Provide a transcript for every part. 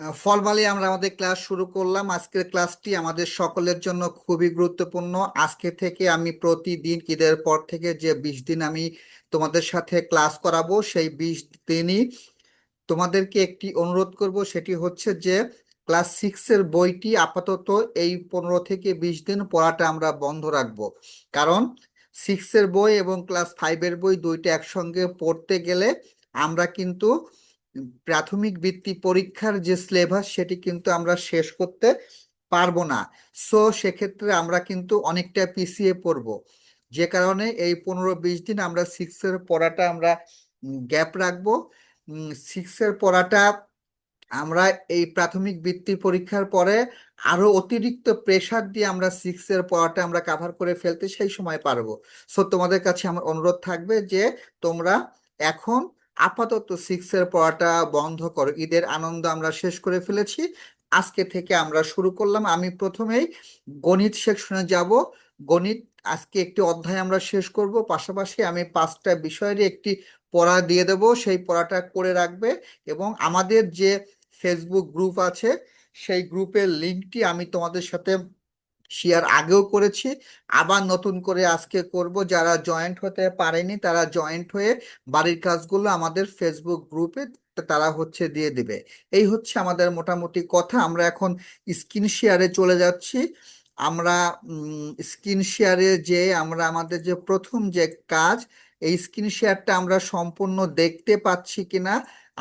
Formally আমরা আমাদের class শুরু করলাম। আজকের ক্লাসটি আমাদের সকলের জন্য খুবই গুরুত্বপূর্ণ। আজকে থেকে আমি প্রতিদিন ঈদের পর থেকে যে 20 দিন আমি তোমাদের সাথে ক্লাস করাবো, সেই 20 দিনই তোমাদেরকে একটি অনুরোধ করব, সেটি হচ্ছে যে ক্লাস 6-এর বইটি আপাতত এই 15 থেকে 20 দিন পড়াটা আমরা বন্ধ রাখবো। কারণ 6-এর বই এবং ক্লাস 5-এর বই দুইটা একসঙ্গে পড়তে গেলে আমরা কিন্তু প্রাথমিক বৃত্তি পরীক্ষার যে সিলেবাস সেটি কিন্তু আমরা শেষ করতে পারবো না। সো সেক্ষেত্রে আমরা কিন্তু অনেকটা পিছিয়ে পড়বো। যে কারণে এই 15-20 দিন আমরা 6-এর পড়াটা আমরা গ্যাপ রাখবো। 6-এর পড়াটা আমরা এই প্রাথমিক বৃত্তি পরীক্ষার পরে আরো অতিরিক্ত প্রেসার দিয়ে আমরা 6-এর পড়াটা আমরা কাভার করে ফেলতে সেই সময় পারবো। সো তোমাদের কাছে আমার অনুরোধ থাকবে যে তোমরা এখন আপাতত 6-এর পড়াটা বন্ধ করো। ঈদের আনন্দ আমরা শেষ করে ফেলেছি, আজকে থেকে আমরা শুরু করলাম। আমি প্রথমেই গণিত সেকশনে যাব। গণিত আজকে একটি অধ্যায় আমরা শেষ করব, পাশাপাশি আমি 5টা বিষয়েরই একটি পড়া দিয়ে দেব, সেই পড়াটা করে রাখবে। এবং আমাদের যে ফেসবুক গ্রুপ আছে, সেই গ্রুপের লিঙ্কটি আমি তোমাদের সাথে শেয়ার আগেও করেছি, আবার নতুন করে আজকে করব। যারা জয়েন্ট হতে পারেনি তারা জয়েন্ট হয়ে বাড়ির কাজগুলো আমাদের ফেসবুক গ্রুপে তারা হচ্ছে দিয়ে দিবে। এই হচ্ছে আমাদের মোটামুটি কথা। আমরা এখন স্ক্রিন শেয়ারে চলে যাচ্ছি। আমরা স্ক্রিন শেয়ারে যে আমরা আমাদের যে প্রথম যে কাজ, এই স্ক্রিন শেয়ারটা আমরা সম্পূর্ণ দেখতে পাচ্ছি কিনা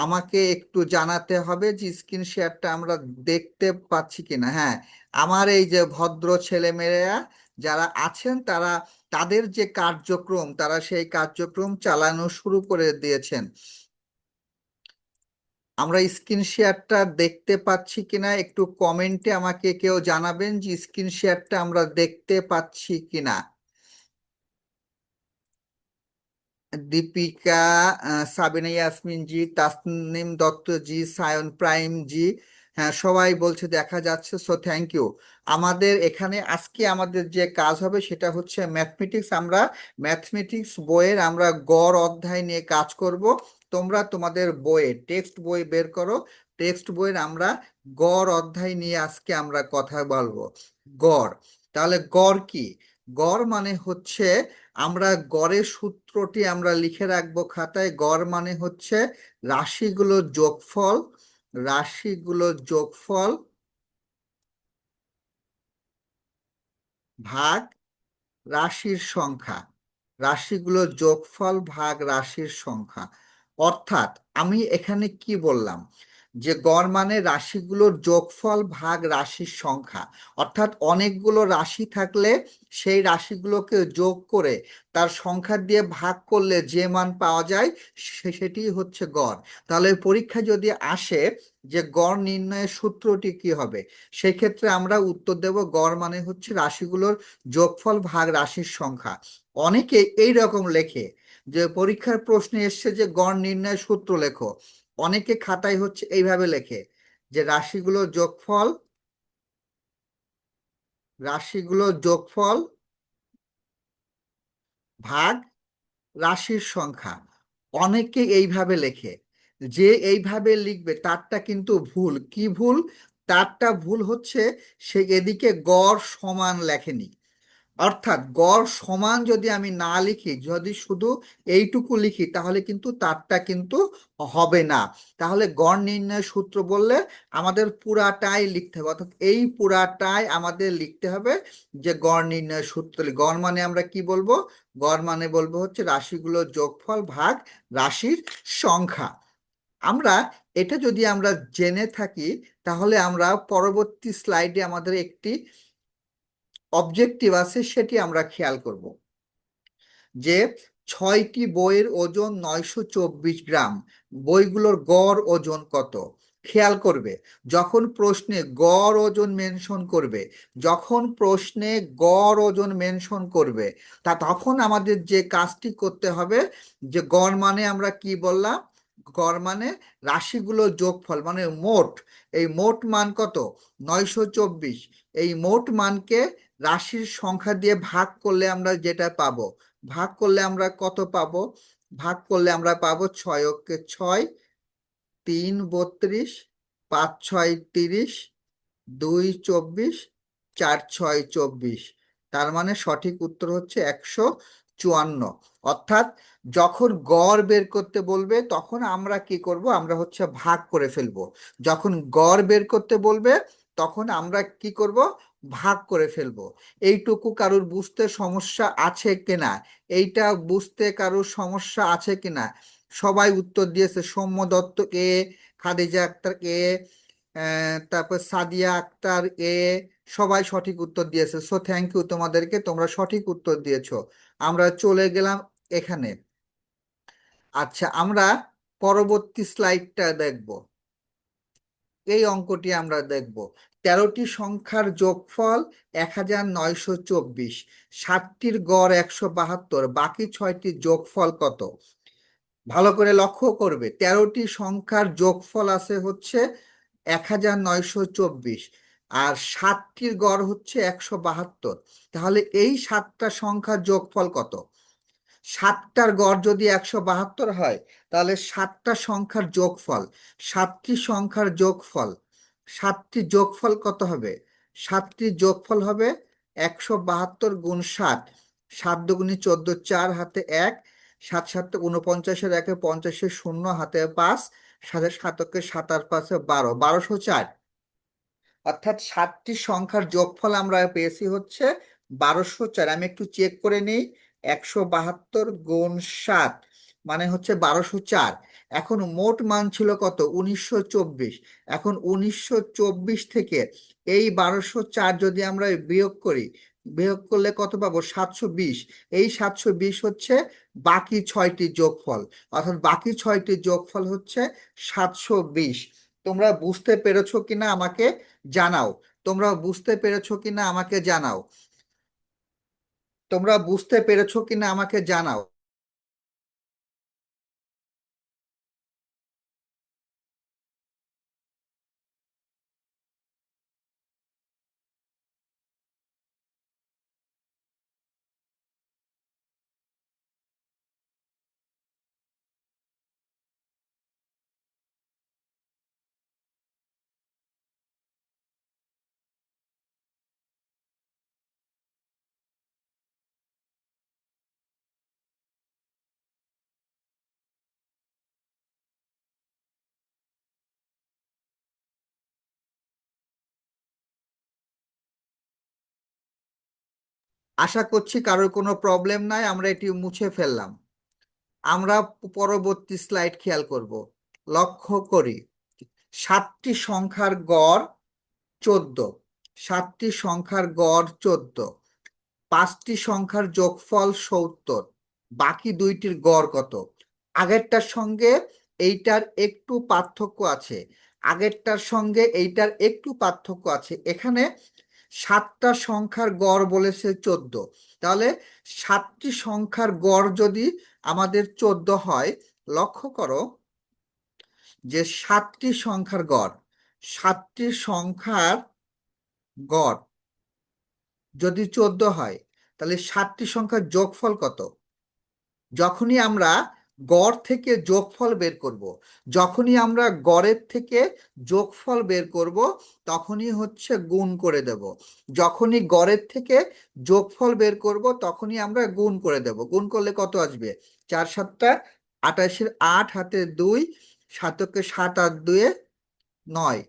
আমাকে একটু জানাতে হবে যে স্ক্রিন শেয়ারটা আমরা দেখতে পাচ্ছি কিনা। হ্যাঁ, আমার এই যে ভদ্র ছেলেমেয়েরা যারা আছেন তারা তাদের যে কার্যক্রম তারা সেই কার্যক্রম চালানো শুরু করে দিয়েছেন। আমরা স্ক্রিন শেয়ারটা দেখতে পাচ্ছি কিনা একটু কমেন্টে আমাকে কেউ জানাবেন যে স্ক্রিন শেয়ারটা আমরা দেখতে পাচ্ছি কিনা। দীপিকা, সাবিনা ইয়াসমিন জি, তাসনিম দত্ত জি, সায়ন প্রাইম জি, হ্যাঁ সবাই বলছে দেখা যাচ্ছে। So thank you. আমাদের এখানে আজকে আমাদের যে কাজ হবে সেটা হচ্ছে ম্যাথমেটিক্স। আমরা ম্যাথমেটিক্স বইয়ের আমরা গড় অধ্যায় নিয়ে কাজ করব। তোমরা তোমাদের বইয়ে টেক্সট বই বের করো। টেক্সট বইয়ের আমরা গড় অধ্যায় নিয়ে আজকে আমরা কথা বলবো। গড়, তাহলে গড় কি? গড় মানে হচ্ছে, আমরা গড়ের সূত্রটি আমরা লিখে রাখবো খাতায়। গড় মানে হচ্ছে রাশিগুলোর যোগফল, রাশিগুলোর যোগফল ভাগ রাশির সংখ্যা, রাশিগুলোর যোগফল ভাগ রাশির সংখ্যা। অর্থাৎ আমি এখানে কি বললাম, যে গড় মানে রাশিগুলোর যোগফল ভাগ রাশির সংখ্যা। অর্থাৎ অনেকগুলো রাশি থাকলে সেই রাশিগুলোকে যোগ করে তার সংখ্যা দিয়ে ভাগ করলে যে মান পাওয়া যায় সেটি হচ্ছে গড়। তাহলে পরীক্ষা যদি আসে যে গড় নির্ণয়ের সূত্রটি কি হবে, সেক্ষেত্রে আমরা উত্তর দেব গড় মানে হচ্ছে রাশিগুলোর যোগফল ভাগ রাশির সংখ্যা। অনেকে এই রকম লেখে, যে পরীক্ষার প্রশ্নে এসছে যে গড় নির্ণয় সূত্র লেখো। অনেকে খাতায় হচ্ছে এইভাবে লেখে যে রাশিগুলো যোগফল ভাগ রাশির সংখ্যা। অনেকে এইভাবে লেখে। যে এইভাবে লিখবে তারটা কিন্তু ভুল। কি ভুল? তারটা ভুল হচ্ছে সে এদিকে গড় সমান লেখেনি। অর্থাৎ গড় সমান যদি আমি না লিখি, যদি শুধু এইটুকু লিখি, তাহলে কিন্তু তারটা কিন্তু হবে না। তাহলে গড় নির্ণয়ের সূত্র বললে আমাদের পুরাটাই লিখতে হবে, অর্থাৎ এই পুরাটাই আমাদের লিখতে হবে। যে গড় নির্ণয়ের সূত্র, গড় মানে আমরা কি বলবো? গড় মানে বলবো হচ্ছে রাশিগুলোর যোগফল ভাগ রাশির সংখ্যা। আমরা এটা যদি আমরা জেনে থাকি, তাহলে আমরা পরবর্তী স্লাইডে আমাদের একটি অবজেক্টিভ আছে, সেটি আমরা খেয়াল করব। যে 6টি বইয়ের ওজন 924 গ্রাম, বইগুলোর গড় ওজন কত? খেয়াল করবে, যখন প্রশ্নে গড় ওজন মেনশন করবে, যখন প্রশ্নে গড় ওজন মেনশন করবে, তখন আমাদের যে কাজটি করতে হবে, যে গড় মানে আমরা কি বললাম? গড় মানে রাশিগুলো যোগফল মানে মোট। এই মোট মান কত? 924। এই মোট মানকে রাশির সংখ্যা দিয়ে ভাগ করলে আমরা যেটা পাবো, ভাগ করলে আমরা কত পাবো? ভাগ করলে আমরা পাবো 6 × 6 = 3 = 32, 5 6 30, 2 24, 4 6 24। তার মানে সঠিক উত্তর হচ্ছে 154। অর্থাৎ যখন গড় বের করতে বলবে তখন আমরা কি করব, আমরা হচ্ছে ভাগ করে ফেলবো। যখন গড় বের করতে বলবে তখন আমরা কি করব, ভাগ করে ফেলবো। এইটুকু কারুর বুঝতে সমস্যা আছে কিনা, এইটা বুঝতে কারুর সমস্যা আছে কিনা? সবাই উত্তর দিয়েছে। সৌম্য দত্ত এ, খাদিজা আক্তার এ, তারপর সাদিয়া আক্তার এ, সবাই সঠিক উত্তর দিয়েছে। সো থ্যাংক ইউ তোমাদেরকে, তোমরা সঠিক উত্তর দিয়েছো। আমরা চলে গেলাম এখানে। আচ্ছা, আমরা পরবর্তী স্লাইডটা দেখব। এই অঙ্কটি আমরা দেখব। 13টি সংখ্যার যোগফল 1924, 7টির গড় 172, বাকি 6টির যোগফল কত? ভালো করে লক্ষ্য করবে, 13টি সংখ্যার যোগফল আছে হচ্ছে 1924, আর 7টির গড় হচ্ছে 172। তাহলে এই 7টা সংখ্যার যোগফল কত? 7টার গড় যদি 172 হয়, তাহলে 7টা সংখ্যার যোগফল, 7টি সংখ্যার যোগফল, 7টি যোগফল কত হবে? 7টি যোগফল হবে 172 গুণ 7। 7 দুগুণে 14, 4 হাতে 1, 7 7 49, 1 50, 0 হাতে 5, 7 7 7 আর 5 12, 1204। অর্থাৎ 7টি সংখ্যার যোগফল আমরা পেয়েছি হচ্ছে 1204। আমি একটু চেক করে নিই। 172 গুণ 7 মানে হচ্ছে 1204। এখন মোট মান ছিল কত? 1924। এখন 1924 থেকে এই 1204 যদি আমরা বিয়োগ করি, বিয়োগ করলে কত পাবো? 720। এই 720 হচ্ছে বাকি 6টি যোগফল। অর্থাৎ বাকি 6টি যোগফল হচ্ছে 720। তোমরা বুঝতে পেরেছো কিনা আমাকে জানাও। তোমরা বুঝতে পেরেছো কিনা আমাকে জানাও। তোমরা বুঝতে পেরেছো কিনা আমাকে জানাও। আশা করছি কারোর কোনো প্রবলেম নাই, আমরা এটি মুছে ফেললাম। আমরা পরবর্তী স্লাইড খেয়াল করব। লক্ষ্য করি, 7টি সংখ্যার গড় 14, 7টি সংখ্যার গড় 14, 5টি সংখ্যার যোগফল 70, বাকি দুইটির গড় কত? আগেরটার সঙ্গে এইটার একটু পার্থক্য আছে, আগেরটার সঙ্গে এইটার একটু পার্থক্য আছে। এখানে 7টা সংখ্যার গড় বলেছে 14। তাহলে 7টি সংখ্যার গড় যদি আমাদের 14 হয়, লক্ষ্য করো যে 7টি সংখ্যার গড়, 7টি সংখ্যার গড় যদি 14 হয়, তাহলে 7টি সংখ্যার যোগফল কত? যখনই আমরা গড় থেকে যোগফল বের করব, যখনই আমরা গড়ের থেকে যোগফল বের করব, তখনই হচ্ছে গুণ করে দেব। যখনই গড়ের থেকে যোগফল বের করব, তখনই আমরা গুণ করে দেব। গুণ করলে কত আসবে? 4 7 28, 8 হাতে 2, 7 7 আর 2 9,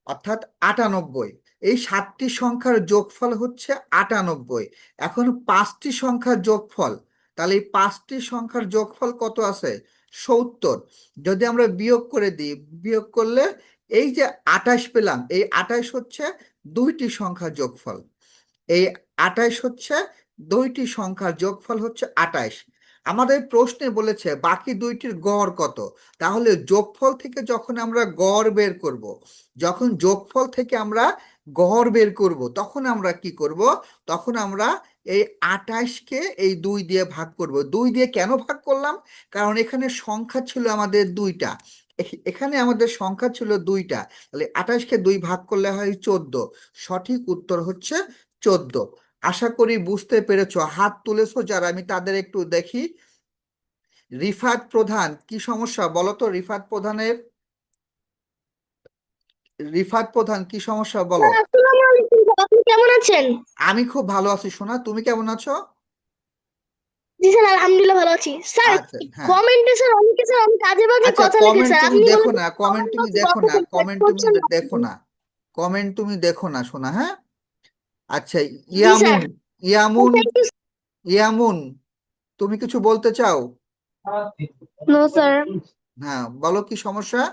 অর্থাৎ 98। এই 7টি সংখ্যার যোগফল হচ্ছে 98। এখন 5টি সংখ্যার যোগফল, তাহলে এই 5টি সংখ্যার যোগফল কত আছে? 70। যদি আমরা বিয়োগ করে দিই, বিয়োগ করলে এই যে 28 পেলাম, এই 28 হচ্ছে দুইটি সংখ্যার যোগফল। এই 28 হচ্ছে দুইটি সংখ্যার যোগফল হচ্ছে 28। আমাদের প্রশ্নে বলেছে বাকি দুইটির গড় কত। তাহলে যোগফল থেকে যখন আমরা গড় বের করব, যখন যোগফল থেকে আমরা গড় বের করব, তখন আমরা কি করব? তখন আমরা এই 28কে এই 2 দিয়ে ভাগ করব। 2 দিয়ে কেন ভাগ করলাম? কারণ এখানে সংখ্যা ছিল আমাদের দুইটা। এখানে আমাদের সংখ্যা ছিল দুইটা। তাহলে 28কে 2 ভাগ করলে হয় 14। সঠিক উত্তর হচ্ছে 14। আশা করি বুঝতে পেরেছো। হাত তুলেছো যারা, আমি তাদের একটু দেখি। রিফাত প্রধান, কি সমস্যা বলো তো রিফাত প্রধানের? রিফাত প্রধান, কি সমস্যা বলো? স্যার, আসসালামু আলাইকুম স্যার, আপনি কেমন আছেন? আমি খুব ভালো আছি সোনা, তুমি কেমন আছো? জি স্যার, আলহামদুলিল্লাহ ভালো আছি স্যার। আচ্ছা, হ্যাঁ। কমেন্টে স্যার অনেকে স্যার অনেক আজে বাজে আচ্ছা, কথা লিখে কমেন্ট স্যার, তুমি আপনি দেখো বলেন না, কমেন্ট কমেন্ট তুমি বক্সে দেখো কথা না, চেক কমেন্ট তুমি করছেন না দেখো আপনি। না, কমেন্ট তুমি দেখো না সোনা, হ্যাঁ। আচ্ছা, জি sir. Yamun, Yamun, thank you. Yamun, তুমি কিছু বলতে চাও? No sir. হ্যাঁ, বলো কি সমস্যা?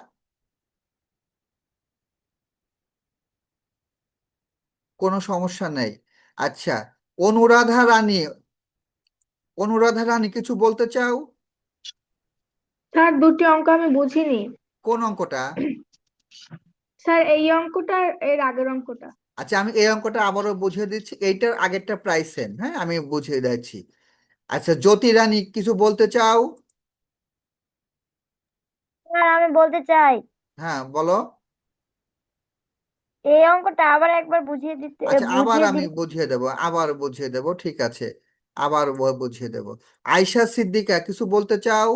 কোনো সমস্যা নেই। আচ্ছা, অনুরাধা রানী, অনুরাধা রানী কিছু বলতে চাও? স্যার, দুটি অঙ্ক আমি বুঝিনি। কোন অঙ্কটা? স্যার, এই অঙ্কটা আর এর আগের অঙ্কটা। আচ্ছা, আমি এই অঙ্কটা আবারও বুঝিয়ে দিচ্ছি, এইটার আগেরটা প্রাইস সেম, হ্যাঁ, আমি বুঝিয়ে দিচ্ছি। আচ্ছা, জ্যোতি রানী কিছু বলতে চাও? স্যার, আমি বলতে চাই, হ্যাঁ, বলো। এই অঙ্কটা আবার একবার আচ্ছা, আবার বুঝিয়ে আমি দিলে। বুঝিয়ে দেব, আবার বুঝিয়ে দেব, ঠিক আছে, আবার বুঝিয়ে দেব। আয়শা সিদ্দিকা কিছু বলতে চাও?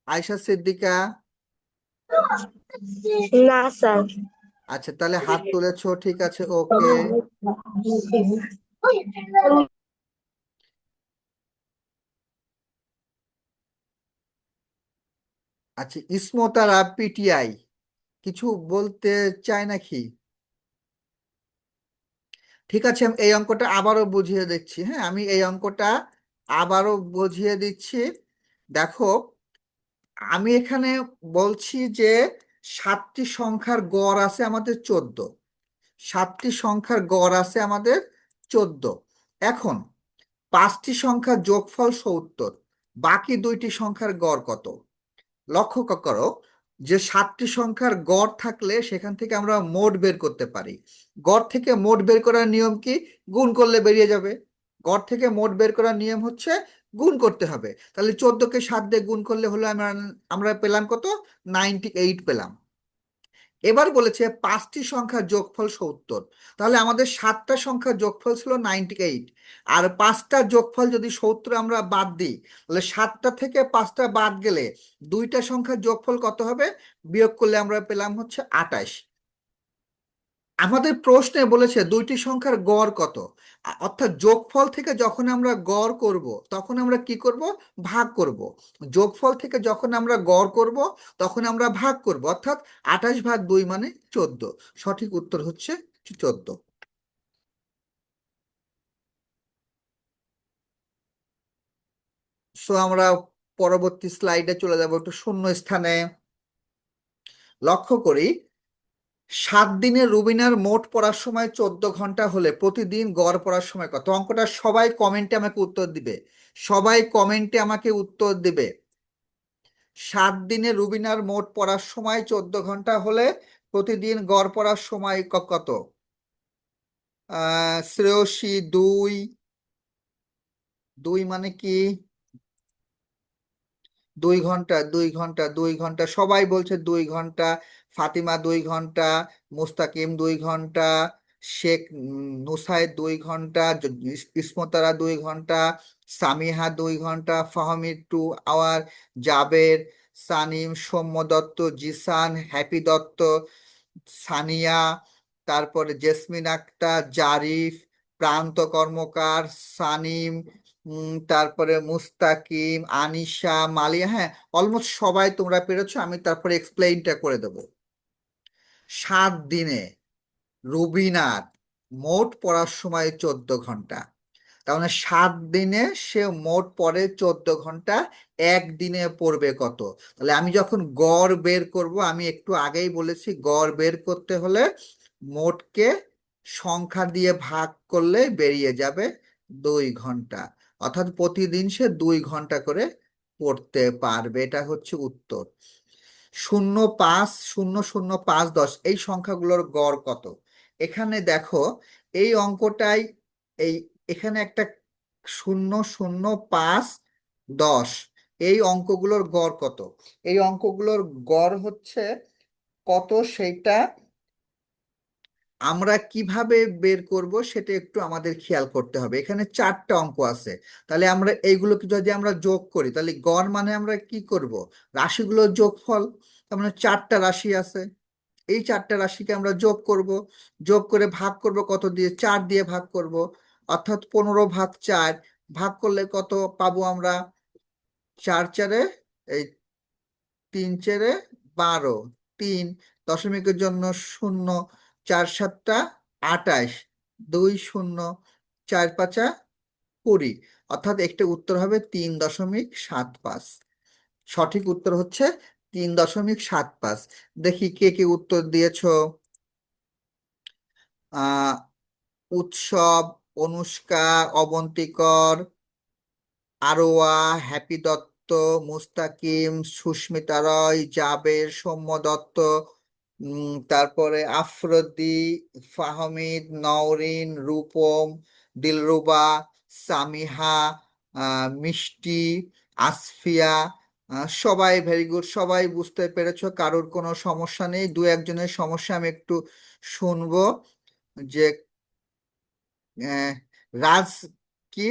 আয়শা সিদ্দিকা? না স্যার। আচ্ছা, তাহলে হাত তুলেছো, ঠিক আছে, ওকে। আচ্ছা, ইসমতারা পিটিআই কিছু বলতে চায় নাকি? ঠিক আছে, আমি এই অঙ্কটা আবারও বুঝিয়ে দিচ্ছি, হ্যাঁ, আমি এই অঙ্কটা আবারও বুঝিয়ে দিচ্ছি। দেখো, আমি এখানে বলছি যে 7টি সংখ্যার গড় আছে আমাদের 14, 7টি সংখ্যার গড় আছে আমাদের 14। এখন 5টি সংখ্যার যোগফল 70, বাকি 2টি সংখ্যার গড় কত? লক্ষ্য করো যে 7টি সংখ্যার গড় থাকলে সেখান থেকে আমরা মোট বের করতে পারি। গড় থেকে মোট বের করার নিয়ম কি? গুণ করলে বেরিয়ে যাবে। গড় থেকে মোট বের করার নিয়ম হচ্ছে গুণ করতে হবে। তাহলে 14কে 7 দিয়ে গুণ করলে হলো আমরা আমরা পেলাম কত? 98 পেলাম। এবার বলেছে 5টি সংখ্যার যোগফল 70, তাহলে আমাদের 7টা সংখ্যার যোগফল ছিল 98, আর 5টা যোগফল যদি 70 আমরা বাদ দিই, তাহলে 7টা থেকে 5টা বাদ গেলে 2টা সংখ্যার যোগফল কত হবে? বিয়োগ করলে আমরা পেলাম হচ্ছে 28। আমাদের প্রশ্নে বলেছে 2টি সংখ্যার গড় কত, অর্থাৎ যোগফল থেকে যখন আমরা গড় করব তখন আমরা কি করব? ভাগ করব। যোগফল থেকে যখন আমরা গড় করব তখন আমরা ভাগ করব, অর্থাৎ 28/2 মানে 14। সঠিক উত্তর হচ্ছে 14। সো আমরা পরবর্তী স্লাইডে চলে যাব, একটু শূন্য স্থানে। লক্ষ্য করি, 7 দিনে রুবিনার মোট পড়ার সময় 14 ঘন্টা হলে প্রতিদিন গড় পড়ার সময় কত? অঙ্কটা সবাই কমেন্টে আমাকে উত্তর দিবে, সবাই কমেন্টে আমাকে উত্তর দিবে। 7 দিনে রুবিনার মোট পড়ার সময় 14 ঘন্টা হলে প্রতিদিন গড় পড়ার সময় কত? শ্রেয়সী 2, 2 মানে কি? 2 ঘন্টা, 2 ঘন্টা, 2 ঘন্টা, সবাই বলছে 2 ঘন্টা। ফাতিমা 2 ঘন্টা, মুস্তাকিম 2 ঘন্টা, শেখ নুসাইদ 2 ঘন্টা, ইসমতারা 2 ঘন্টা, সামিহা 2 ঘন্টা, ফাহমিদ 2 আওয়ার, জাবের, সানিম, সৌম্য দত্ত, জিসান, হ্যাপি দত্ত, সানিয়া, তারপরে জেসমিন আক্তার, জারিফ, প্রান্ত কর্মকার, সানিম, তারপরে মুস্তাকিম, আনিশা, মালিয়া, হ্যাঁ, অলমোস্ট সবাই তোমরা পেরেছো। আমি তারপরে এক্সপ্লেইনটা করে দেব। 7 দিনে রুবিনার মোট পড়ার সময় 14 ঘন্টা, তার মানে 7 দিনে সে মোট পড়ে 14 ঘন্টা। একদিনে পড়বে কত? তাহলে আমি যখন গড় বের করব, আমি একটু আগেই বলেছি গড় বের করতে হলে মোটকে সংখ্যা দিয়ে ভাগ করলে বেরিয়ে যাবে 2 ঘন্টা, অর্থাৎ প্রতিদিন সে 2 ঘন্টা করে পড়তে পারবে। এটা হচ্ছে উত্তর। 0, 5, 0, 0, 5, 10 এই সংখ্যাগুলোর গড় কত? এখানে দেখো, এই অঙ্কটাই, এই এখানে একটা 0, 0, 5, 10, এই অঙ্কগুলোর গড় কত? এই অঙ্কগুলোর গড় হচ্ছে কত সেইটা আমরা কিভাবে বের করব সেটা একটু আমাদের খেয়াল করতে হবে। এখানে 4টা অঙ্ক আছে, তাহলে আমরা এইগুলোকে যদি আমরা যোগ করি তাহলে গড় মানে আমরা কি করব, রাশিগুলোর যোগফল। তার মানে 4টা রাশি আছে, এই 4টা রাশিকে আমরা যোগ করব, যোগ করে ভাগ করব কত দিয়ে, 4 দিয়ে ভাগ করব, অর্থাৎ 15/4 ভাগ করলে কত পাবো আমরা, 4 4 এই 3 4 12, 3 দশমিকের জন্য 0, 4 7 28, 2 0, 4 5 20, অর্থাৎ একটা উত্তর হবে 3.75। সঠিক উত্তর হচ্ছে 3.75। দেখি কে কে উত্তর দিয়েছো। আহ উৎসব, অনুষ্কা, অবন্তিকর, আরোয়া, হ্যাপি দত্ত, মুস্তাকিম, সুস্মিতা রয়, জাবের, সৌম্য দত্ত, তারপরে আফ্রোদি, ফাহমিদ, নওরিন, রূপম, দিলরুবা, সামিহা, মিষ্টি, আসফিয়া, সবাই ভেরি গুড, সবাই বুঝতে পেরেছো, কারোর কোনো সমস্যা নেই। দু একজনের সমস্যা আমি একটু শুনবো। যে আহ, রাজ কি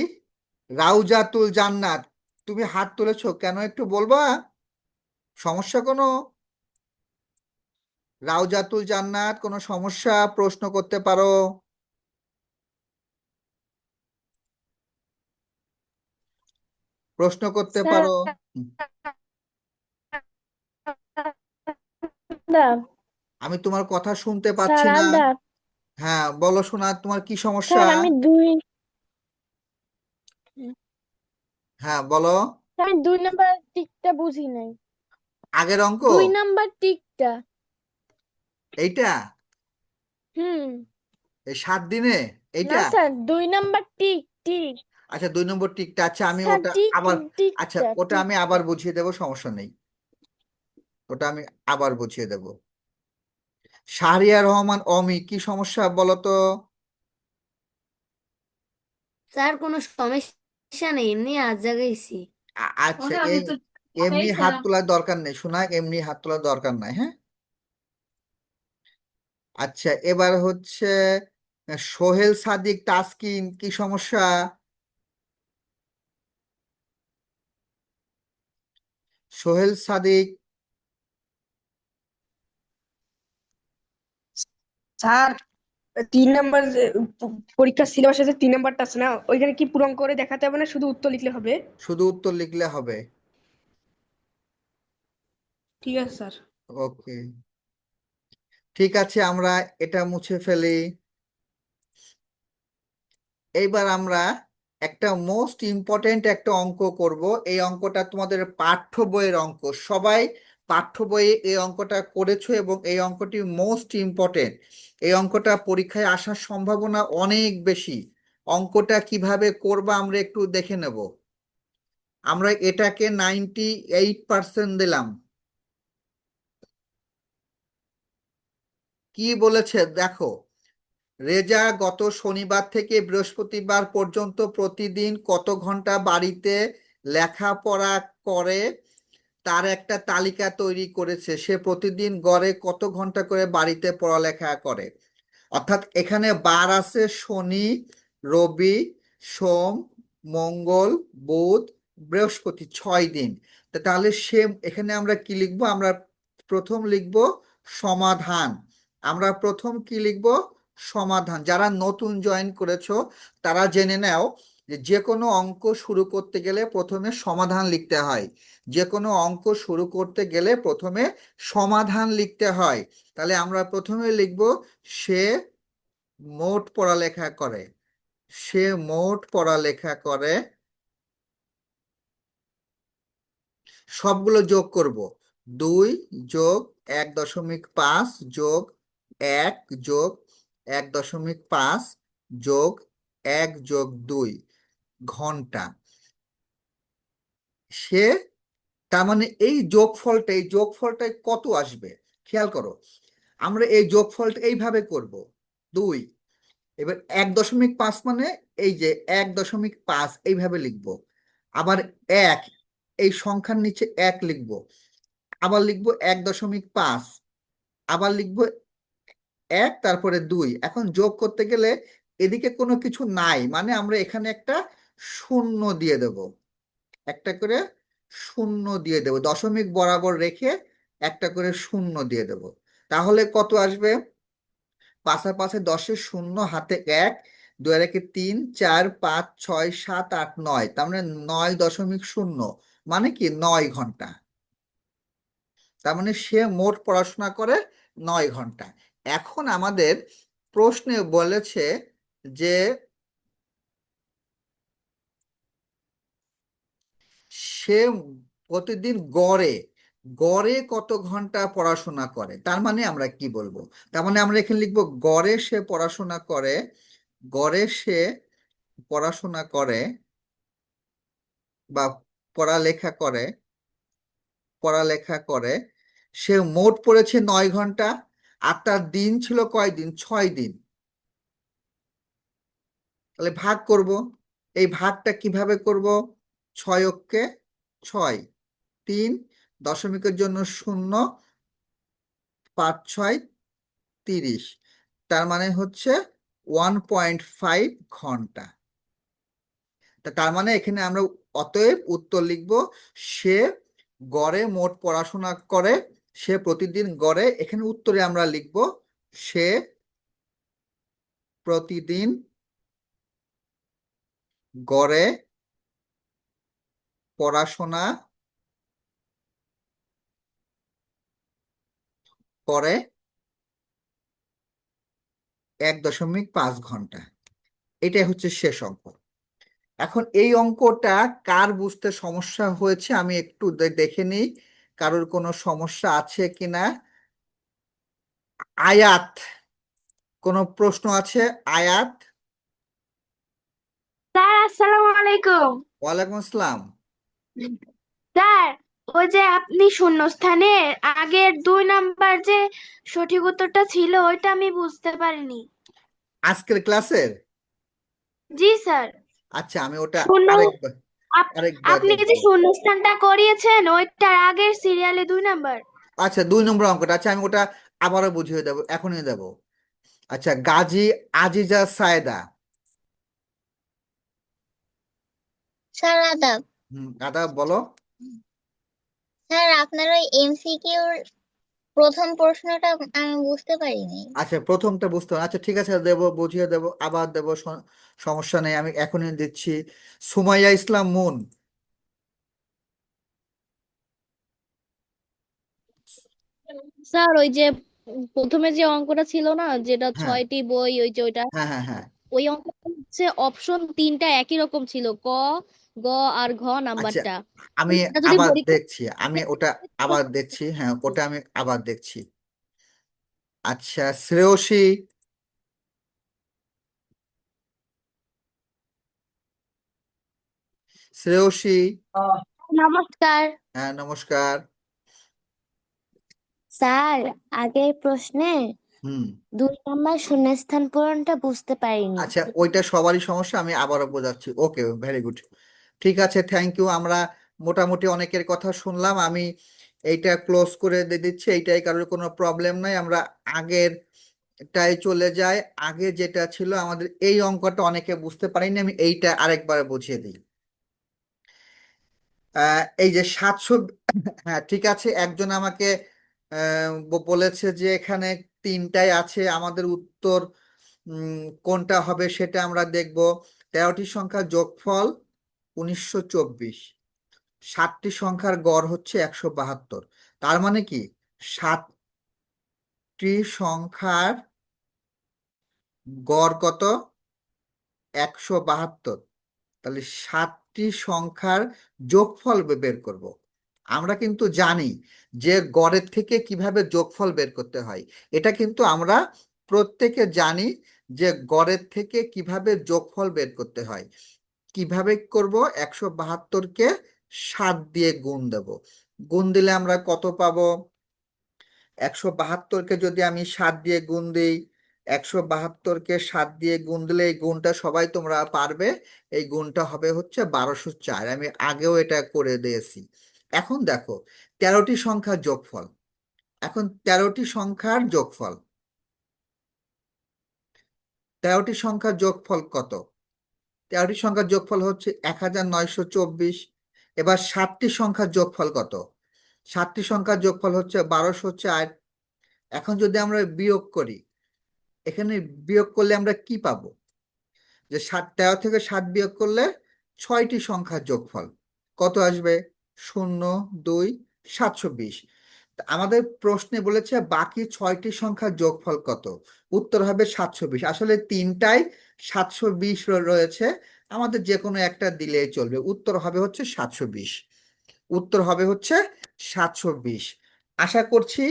রাউজাতুল জান্নাত, তুমি হাত তুলেছো কেন একটু বলবা, সমস্যা কোনো? রাউজাতুল জান্নাত, কোনো সমস্যা, প্রশ্ন করতে পারো। প্রশ্ন করতে স্যার পারো। হুম, আন্দাজ। আমি তোমার কথা শুনতে স্যার পাচ্ছি না। আন্দাজ। হ্যাঁ বলো, শোনা, তোমার কি সমস্যা? স্যার আমি দুই হ্যাঁ বলো। আমি 2 নাম্বার টিকটা বুঝি নাই। আগের অঙ্ক 2 নাম্বার টিকটা। এইটা, হুম। এই 7 দিনে না এইটা। Sir, 2 number tick tick. আচ্ছা 2 নম্বর টিকটা, আচ্ছা আমি স্যার ওটা টিক আবার, আচ্ছা টিকটা ওটা আমি টিকটা। আবার বুঝিয়ে দেবো, সমস্যা নেই, ওটা আমি আবার বুঝিয়ে দেবো। শাহরিয়ার রহমান অমি, কি সমস্যা বলো তো? স্যার কোনো সমস্যা নেই, এমনি আজ জাগাইছি। আচ্ছা এই এমনি হাত তোলার দরকার নেই, শোনা, এমনি হাত তোলার দরকার নাই, হ্যাঁ। আচ্ছা এবার হচ্ছে সোহেল সাদিক তাসকিন, কি সমস্যা? সোহেল সাদিক, স্যার 3 নাম্বার পরীক্ষার সিলেবাস আছে, 3 নাম্বারটা আছে না, ওইখানে কি পূরণ করে দেখাতে হবে না, শুধু উত্তর লিখলে হবে? শুধু উত্তর লিখলে হবে। ঠিক আছে স্যার। ওকে, ঠিক আছে, আমরা এটা মুছে ফেলি। এইবার আমরা একটা মোস্ট ইম্পর্টেন্ট একটা অঙ্ক করব। এই অঙ্কটা তোমাদের পাঠ্য বইয়ের অঙ্ক, সবাই পাঠ্য বইয়ে এই অঙ্কটা করেছো এবং এই অঙ্কটি মোস্ট ইম্পর্টেন্ট। এই অঙ্কটা পরীক্ষায় আসার সম্ভাবনা অনেক বেশি। অঙ্কটা কিভাবে করবা আমরা একটু দেখে নেব। আমরা এটাকে 98% দিলাম। কি বলেছে দেখো, রেজা গত শনিবার থেকে বৃহস্পতিবার পর্যন্ত প্রতিদিন কত ঘন্টা বাড়িতে লেখাপড়া করে তার একটা তালিকা তৈরি করেছে। সে প্রতিদিন গড়ে কত ঘন্টা করে বাড়িতে পড়ালেখা করে। অর্থাৎ এখানে বার আছে শনি, রবি, সোম, মঙ্গল, বুধ, বৃহস্পতি, 6 দিন। তাহলে সে, এখানে আমরা কি লিখবো, আমরা প্রথম লিখবো সমাধান। আমরা প্রথম কি লিখবো, সমাধান। যারা নতুন জয়েন করেছো তারা জেনে নাও যে যে কোনো অঙ্ক শুরু করতে গেলে প্রথমে সমাধান লিখতে হয়। যে কোনো অঙ্ক শুরু করতে গেলে প্রথমে সমাধান লিখতে হয়। তাহলে আমরা প্রথমে লিখবো সে মোট পড়ালেখা করে। সে মোট পড়ালেখা করে, সবগুলো যোগ করব। 2 + 1.5 যোগ 1 + 1.5 যোগ 1 + 2 ঘন্টা। সে, তার মানে এই যোগফলটাই কত আসবে, খেয়াল করো। আমরা এই যোগফলটা এইভাবে করব, 2, এবার 1.5 মানে এই যে 1.5 এইভাবে লিখবো। আবার 1, এই সংখ্যার নিচে 1 লিখবো। আবার লিখবো 1.5, আবার লিখবো এক তারপরে 2, এখন যোগ করতে গেলে এদিকে কোনো কিছু নাই, মানে আমরা এখানে একটা শূন্য দিয়ে দেব, একটা করে শূন্য দিয়ে দেব, দশমিক বরাবর রেখে একটা করে শূন্য দিয়ে দেব। তাহলে কত আসবে? পাশাপাশি 10-এর শূন্য, হাতে 1, 2 আর 1-এ 3, 4, 5, 6, 7, 8, 9, তার মানে 9.0, মানে কি 9 ঘন্টা। তার মানে সে মোট পড়াশোনা করে 9 ঘন্টা। এখন আমাদের প্রশ্নে বলেছে যে সে প্রতিদিন গড়ে গড়ে কত ঘন্টা পড়াশোনা করে, তার মানে আমরা কি বলবো? তার মানে আমরা এখানে লিখবো গড়ে সে পড়াশোনা করে, গড়ে সে পড়াশোনা করে বা পড়ালেখা করে, পড়ালেখা করে সে মোট পড়েছে 9 ঘন্টা, আর তার দিন ছিল কয় দিন? 6 দিন। তাহলে ভাগ করব, এই ভাগটা কিভাবে করব? 6 × 6, 3, দশমিকের জন্য 0, 5, 6, 30, তার মানে হচ্ছে 1.5 ঘন্টা। তার মানে এখানে আমরা অতএব উত্তর লিখব সে গড়ে মোট পড়াশোনা করে, সে প্রতিদিন গড়ে, এখানে উত্তরে আমরা লিখব সে প্রতিদিন গড়ে পড়াশোনা করে 1.5 ঘন্টা। এটাই হচ্ছে শেষ অঙ্ক। এখন এই অঙ্কটা কার বুঝতে সমস্যা হয়েছে আমি একটু দেখে নিই, কারোর কোনো সমস্যা আছে কিনা। আয়াত, কোনো প্রশ্ন আছে? আয়াত? স্যার আসসালামু আলাইকুম। ওয়ালাইকুম আসসালাম। স্যার, ওই যে আপনি শূন্যস্থানে আগের 2 নাম্বার যে সঠিক উত্তরটা ছিল ওইটা আমি বুঝতে পারিনি। আজকের ক্লাসের? জি স্যার। আচ্ছা, আমি ওটা শূন্য আরেকবার আপ- আরেকবার আপনি দেখবো। যে শূন্যস্থানটা করিয়েছেন ওইটার আগের সিরিয়ালে 2 নাম্বার। আচ্ছা, 2 নম্বর অঙ্কটা, আচ্ছা আমি ওটা আবারও বুঝিয়ে দেবো, এখনই দেবো। আচ্ছা, গাজী আজিজা সায়েদা। স্যার আদাব। দাদা বলো। স্যার আপনার ওই এমসিকিউর প্রথম প্রশ্নটা আমি বুঝতে পারিনি। আচ্ছা, প্রথমটা বুঝতে হবে, আচ্ছা ঠিক আছে দেবো, বুঝিয়ে দেবো, আবার দেবো, সমস্যা নেই, আমি এখনই দিচ্ছি। সুমাইয়া ইসলাম মুন। স্যার ওই যে প্রথমে যে অঙ্কটা ছিল না, যেটা হ্যাঁ 6টি বই, ওই যে ওইটা, হ্যাঁ হ্যাঁ হ্যাঁ। ওই অঙ্কটা হচ্ছে অপশন 3টা একই রকম ছিল, ক, গ আর ঘ আচ্ছা, নাম্বারটা। আমি এটা যদি আবার পরীক্ষা দেখছি, আমি ওটা আবার দেখছি, হ্যাঁ ওটা আমি আবার দেখছি। আচ্ছা, শ্রেয়সী। শ্রেয়সী। নমস্কার হ্যাঁ নমস্কার। স্যার, আগের প্রশ্নে হুম। 2 নাম্বার শূন্যস্থান পূরণটা বুঝতে পারিনি। আচ্ছা, ওইটা সবারই সমস্যা, আমি আবারও বোঝাচ্ছি। ওকে, ভেরি গুড, ঠিক আছে, থ্যাংক ইউ। আমরা মোটামুটি অনেকের কথা শুনলাম, আমি এইটা ক্লোজ করে দিয়ে দিচ্ছি, এইটাই, কারোর কোনো প্রবলেম নাই। আমরা আগের টাই চলে যাই। আগে যেটা ছিল আমাদের এই অঙ্কটা অনেকে বুঝতে পারিনি, আমি এইটা আরেকবার বুঝিয়ে দিই। এই যে 700, হ্যাঁ ঠিক আছে, একজন আমাকে বলেছে যে এখানে 3টাই আছে, আমাদের উত্তর কোনটা হবে সেটা আমরা দেখব। 13টি সংখ্যার যোগফল 1924, 7টি সংখ্যার গড় হচ্ছে 172, তার মানে কি 7টি সংখ্যার গড় কত? 172। তাহলে 7টি সংখ্যার যোগফল বের করব। আমরা কিন্তু জানি যে গড়ের থেকে কিভাবে যোগফল বের করতে হয়, এটা কিন্তু আমরা প্রত্যেকে জানি যে গড়ের থেকে কিভাবে যোগফল বের করতে হয়। কিভাবে করব? 172কে 7 দিয়ে গুণ দেব, গুণ দিলে আমরা কত পাবো? 172কে যদি আমি 7 দিয়ে গুণ দিই, 172কে 7 দিয়ে গুণ দিলে এই গুণটা সবাই তোমরা পারবে, এই গুণটা হবে হচ্ছে 1204, আমি আগেও এটা করে দিয়েছি। এখন দেখো 13টি সংখ্যার যোগফল, এখন 13টি সংখ্যার যোগফল 13টি সংখ্যার যোগফল কত? 13টি সংখ্যার যোগফল হচ্ছে 1924। এবার 7টি সংখ্যার যোগফল কত? 7টি সংখ্যার যোগফল হচ্ছে 1204। এখন যদি আমরা বিয়োগ করি, এখানে বিয়োগ করলে আমরা কি পাবো? যে 13 থেকে 7 বিয়োগ করলে 6টি সংখ্যার যোগফল কত আসবে? 0, 2, 720। আমাদের প্রশ্নে বলেছে বাকি 6টি সংখ্যার যোগফল কত? উত্তর হবে 720। আসলে তিনটাই 720 রয়েছে, আমাদের যে কোনো একটা দিলেই চলবে। উত্তর হবে হচ্ছে 720। উত্তর হবে হচ্ছে 720। আশা করছি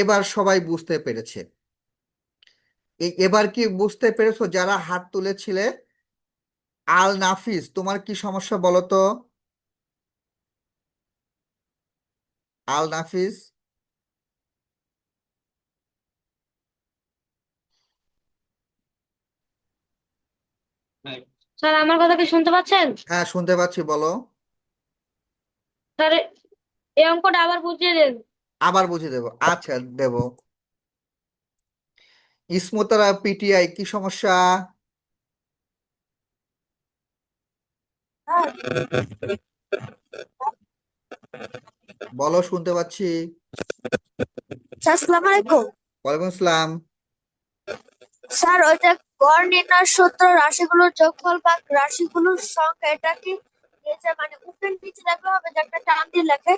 এবার সবাই বুঝতে পেরেছে। এবার কি বুঝতে পেরেছো যারা হাত তুলেছিলে? আল নাফিস, তোমার কি সমস্যা বলো তো? আল নাফিস। স্যার আমার কথা কি শুনতে পাচ্ছেন? হ্যাঁ, শুনতে পাচ্ছি, বলো। স্যার এই অঙ্কটা আবার বুঝিয়ে দেন। আবার বুঝিয়ে দেবো, আচ্ছা দেবো। ইসমতারা পিটিআই, কি সমস্যা? বলো, শুনতে পাচ্ছি। স্যার আসসালামু আলাইকুম। ওয়ালাইকুম আসসালাম। স্যার ওইটা গড় নির্ণয় সূত্র রাশিগুলোর যোগফল বা রাশিগুলোর সংখ্যা, এটা কি নিচে মানে উপরে নিচে লেখা হবে যে একটা টান দিয়ে লেখে?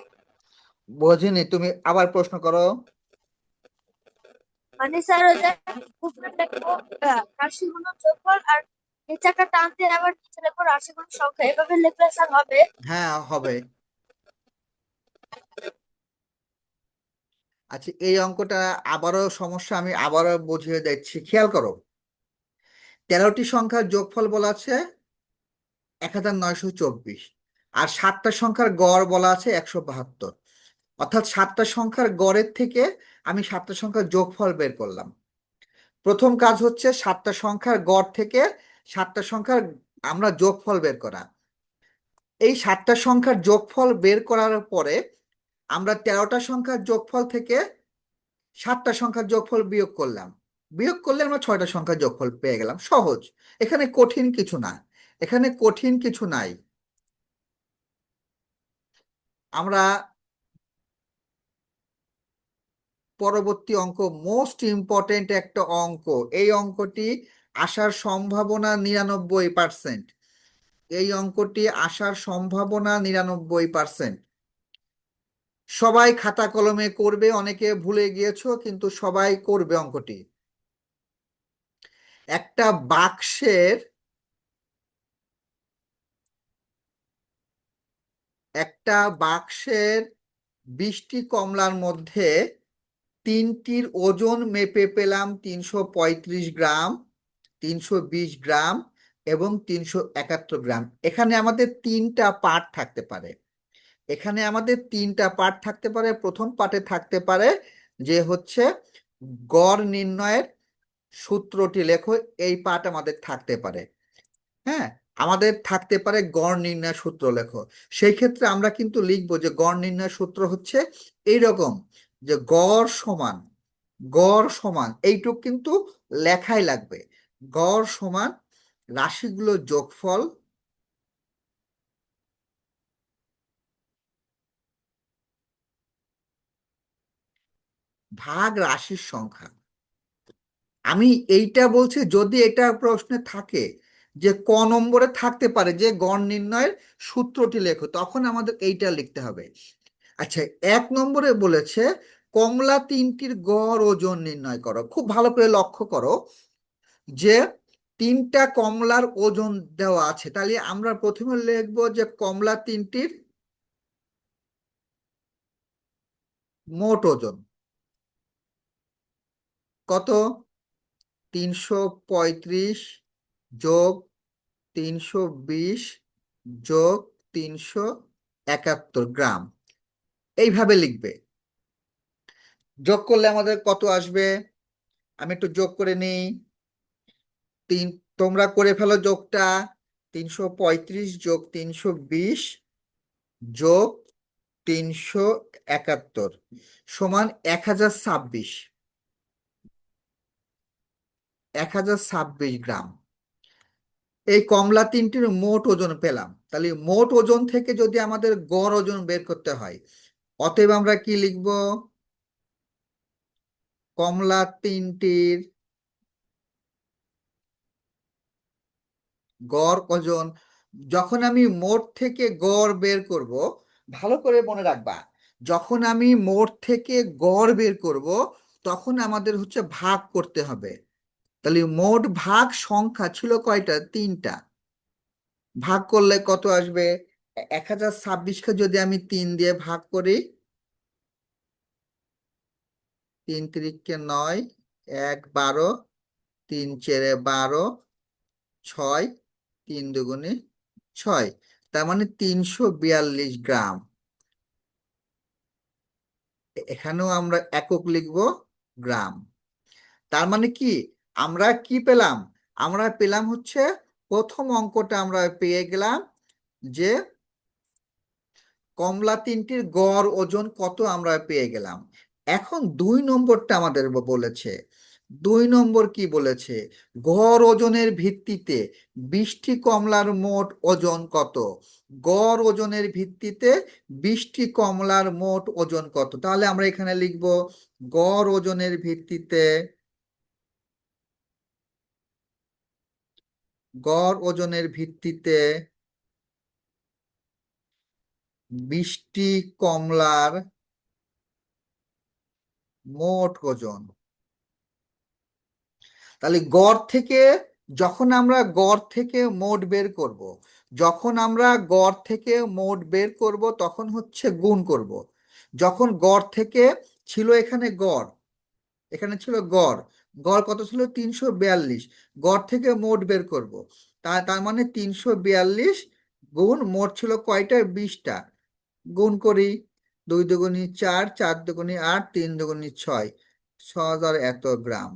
বুঝিনি, তুমি আবার প্রশ্ন করো। মানে স্যার ওই যে উপরে লেখো রাশিগুলোর যোগফল, আর নিচে একটা টান দিয়ে আবার নিচে লেখো রাশিগুলোর সংখ্যা, এভাবে লিখলে স্যার হবে? হ্যাঁ, হবে। আচ্ছা, এই অঙ্কটা আবারও সমস্যা, আমি আবারও বুঝিয়ে দিচ্ছি, খেয়াল করো। 13টি সংখ্যার যোগফল বলা আছে 1924, আর 7টা সংখ্যার গড় বলা আছে 172। অর্থাৎ 7টা সংখ্যার গড়ের থেকে আমি 7টা সংখ্যার যোগফল বের করলাম। প্রথম কাজ হচ্ছে 7টা সংখ্যার গড় থেকে 7টা সংখ্যার আমরা যোগফল বের করা। এই 7টা সংখ্যার যোগফল বের করার পরে আমরা 13টা সংখ্যার যোগফল থেকে 7টা সংখ্যার যোগফল বিয়োগ করলাম। বিয়োগ করলে আমরা 6টা সংখ্যার যোগফল পেয়ে গেলাম। সহজ, এখানে কঠিন কিছু না, এখানে কঠিন কিছু নাই। আমরা পরবর্তী অঙ্ক, মোস্ট ইম্পর্টেন্ট একটা অঙ্ক। এই অঙ্কটি আসার সম্ভাবনা 99%। এই অঙ্কটি আসার সম্ভাবনা 99%। সবাই খাতা কলমে করবে, অনেকে ভুলে গিয়েছো কিন্তু সবাই করবে অঙ্কটি। একটা বাক্সের একটা বাক্সের 20টি কমলার মধ্যে 3টির ওজন মেপে পেলাম 335 গ্রাম, 320 গ্রাম এবং 371 গ্রাম। এখানে আমাদের 3টা পার্ট থাকতে পারে। এখানে আমাদের 3টা পার্ট থাকতে পারে। প্রথম পার্টে থাকতে পারে যে হচ্ছে গড় নির্ণয়ের সূত্রটি লেখো, এই পার্ট আমাদের থাকতে পারে। হ্যাঁ, আমাদের থাকতে পারে গড় নির্ণয় সূত্র লেখো। সেই ক্ষেত্রে আমরা কিন্তু লিখবো যে গড় নির্ণয় সূত্র হচ্ছে এইরকম, যে গড় সমান এইটুক কিন্তু লেখাই লাগবে। গড় সমান রাশিগুলো যোগফল ভাগ রাশির সংখ্যা। আমি এইটা বলছি যদি এটা প্রশ্নে থাকে যে ক নম্বরে থাকতে পারে যে গড় নির্ণয়ের সূত্রটি লেখো, তখন আমাদের এইটা লিখতে হবে। আচ্ছা, 1 নম্বরে বলেছে কমলা 3টির গড় ওজন নির্ণয় করো। খুব ভালো করে লক্ষ্য করো যে 3টা কমলার ওজন দেওয়া আছে, তাহলে আমরা প্রথমে লিখবো যে কমলা 3টির মোট ওজন কত? 335 যোগ 320 যোগ 371 গ্রাম, এইভাবে লিখবে। যোগ করলে আমাদের কত আসবে? আমি একটু যোগ করে নিই। তোমরা করে ফেলো যোগটা। 335 যোগ 320 যোগ 371 সমান 1026। 1026 গ্রাম। এই কমলা তিনটির মোট ওজন পেলাম, তাহলে মোট ওজন থেকে যদি আমাদের গড় ওজন বের করতে হয়, অতএব আমরা কি লিখব? কমলা তিনটির গড় ওজন, যখন আমি মোট থেকে গড় বের করব, ভালো করে মনে রাখবা, যখন আমি মোট থেকে গড় বের করব তখন আমাদের হচ্ছে ভাগ করতে হবে। তাহলে মোট ভাগ সংখ্যা ছিল কয়টা? 3টা। ভাগ করলে কত আসবে? 1026কে যদি আমি 3 দিয়ে ভাগ করি, 3 তিরিকে 9, 1 12, 3 4 12, 6, 3 দুগুণে 6, তার মানে 342 গ্রাম। এখানেও আমরা একক লিখব, গ্রাম। তার মানে কি আমরা কি পেলাম? আমরা পেলাম হচ্ছে, প্রথম অঙ্কটা আমরা পেয়ে গেলাম যে কমলা তিনটির গড় ওজন কত আমরা পেয়ে গেলাম। এখন 2 নম্বরটা আমাদের বলেছে। 2 নম্বর কি বলেছে? গড় ওজনের ভিত্তিতে 20টি কমলার মোট ওজন কত? গড় ওজনের ভিত্তিতে 20টি কমলার মোট ওজন কত? তাহলে আমরা এখানে লিখব গড় ওজনের ভিত্তিতে, গড় ওজনের ভিত্তিতে 20টি কমলার মোট ওজন। তাহলে গড় থেকে, যখন আমরা গড় থেকে মোট বের করব, যখন আমরা গড় থেকে মোট বের করব তখন হচ্ছে গুণ করব। যখন গড় থেকে ছিল, এখানে গড়, এখানে ছিল গড়, গড় কত ছিল? 342। গড় থেকে মোট বের করব, তার মানে 342 গুণ মোট ছিল কয়টা? 20টা। গুণ করি, 2 দুগুণি 4, 4 দুগুণি 8, 3 দুগুণি 6, 6000 এত গ্রাম।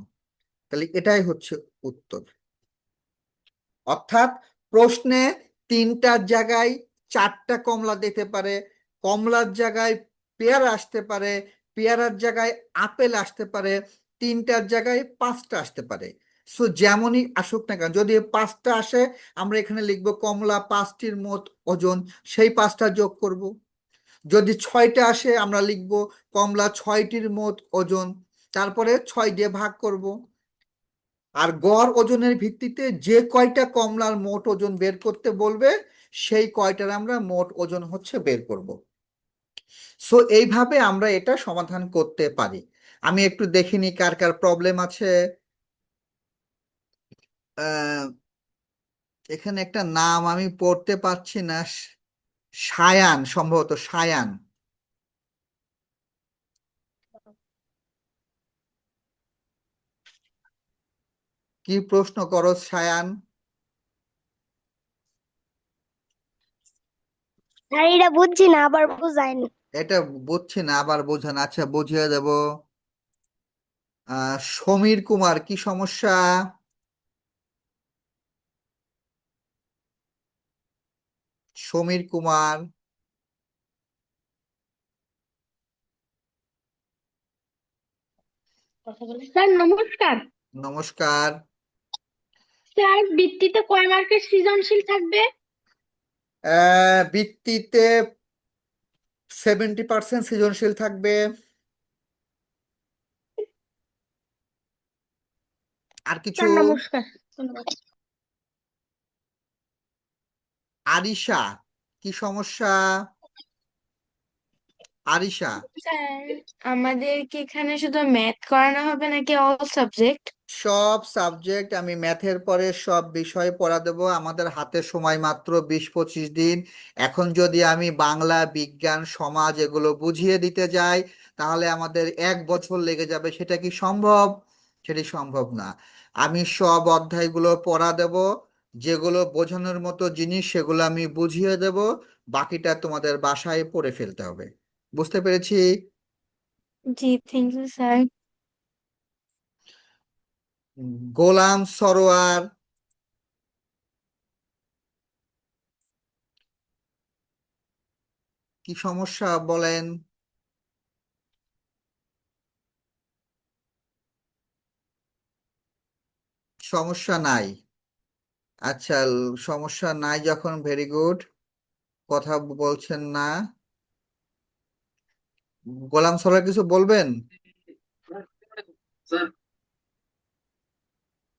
তাহলে এটাই হচ্ছে উত্তর। অর্থাৎ প্রশ্নে 3টার জায়গায় 4টা কমলা দিতে পারে, কমলার জায়গায় পেয়ারা আসতে পারে, পেয়ারার জায়গায় আপেল আসতে পারে, 3টার জায়গায় 5টা আসতে পারে। সো যেমনই আসুক না কেন, যদি 5টা আসে আমরা এখানে লিখবো কমলা 5টির মোট ওজন, সেই 5টা যোগ করব। যদি 6টা আসে আমরা লিখবো কমলা 6টির মোট ওজন, তারপরে 6 দিয়ে ভাগ করব। আর গড় ওজনের ভিত্তিতে যে কয়টা কমলার মোট ওজন বের করতে বলবে, সেই কয়টার আমরা মোট ওজন হচ্ছে বের করব। সো এইভাবে আমরা এটা সমাধান করতে পারি। আমি একটু দেখিনি কার কার প্রবলেম আছে। আহ, এখানে একটা নাম আমি পড়তে পারছি না, সায়ান, সম্ভবত সায়ান। কি প্রশ্ন করো সায়ান? আর এটা বুঝছি না, আবার বুঝায়নি। এটা বুঝছি না, আবার বোঝান। আচ্ছা, বুঝিয়ে দেব। সমীর কুমার, কি সমস্যা? সমীর কুমার, স্যার নমস্কার। নমস্কার। স্যার বৃত্তিতে কয় মার্কের সৃজনশীল থাকবে? বৃত্তিতে 70% সৃজনশীল থাকবে। আর কিছু? স্যার নমস্কার, ধন্যবাদ। আরিশা, কি সমস্যা? আরিশা, স্যার আমাদের কি এখানে শুধু ম্যাথ করানো হবে নাকি অল সাবজেক্ট? সব সাবজেক্ট, আমি ম্যাথের পরে সব বিষয় পড়া দেব। আমাদের হাতে সময় মাত্র 20-25 দিন। এখন যদি আমি বাংলা, বিজ্ঞান, সমাজ এগুলো বুঝিয়ে দিতে যাই, তাহলে আমাদের 1 বছর লেগে যাবে। সেটা কি সম্ভব? সেটি সম্ভব না। আমি সব অধ্যায়গুলো পড়া দেব, যেগুলো বোঝানোর মতো জিনিস সেগুলো আমি বুঝিয়ে দেব, বাকিটা তোমাদের বাসায় পড়ে ফেলতে হবে। বুঝতে পেরেছি? জি, থ্যাংক ইউ স্যার। গোলাম সরোয়ার, কি সমস্যা বলেন? সমস্যা নাই। আচ্ছা, সমস্যা নাই যখন, ভেরি গুড। কথা বলছেন না। গোলাম সরকার কিছু বলবেন? স্যার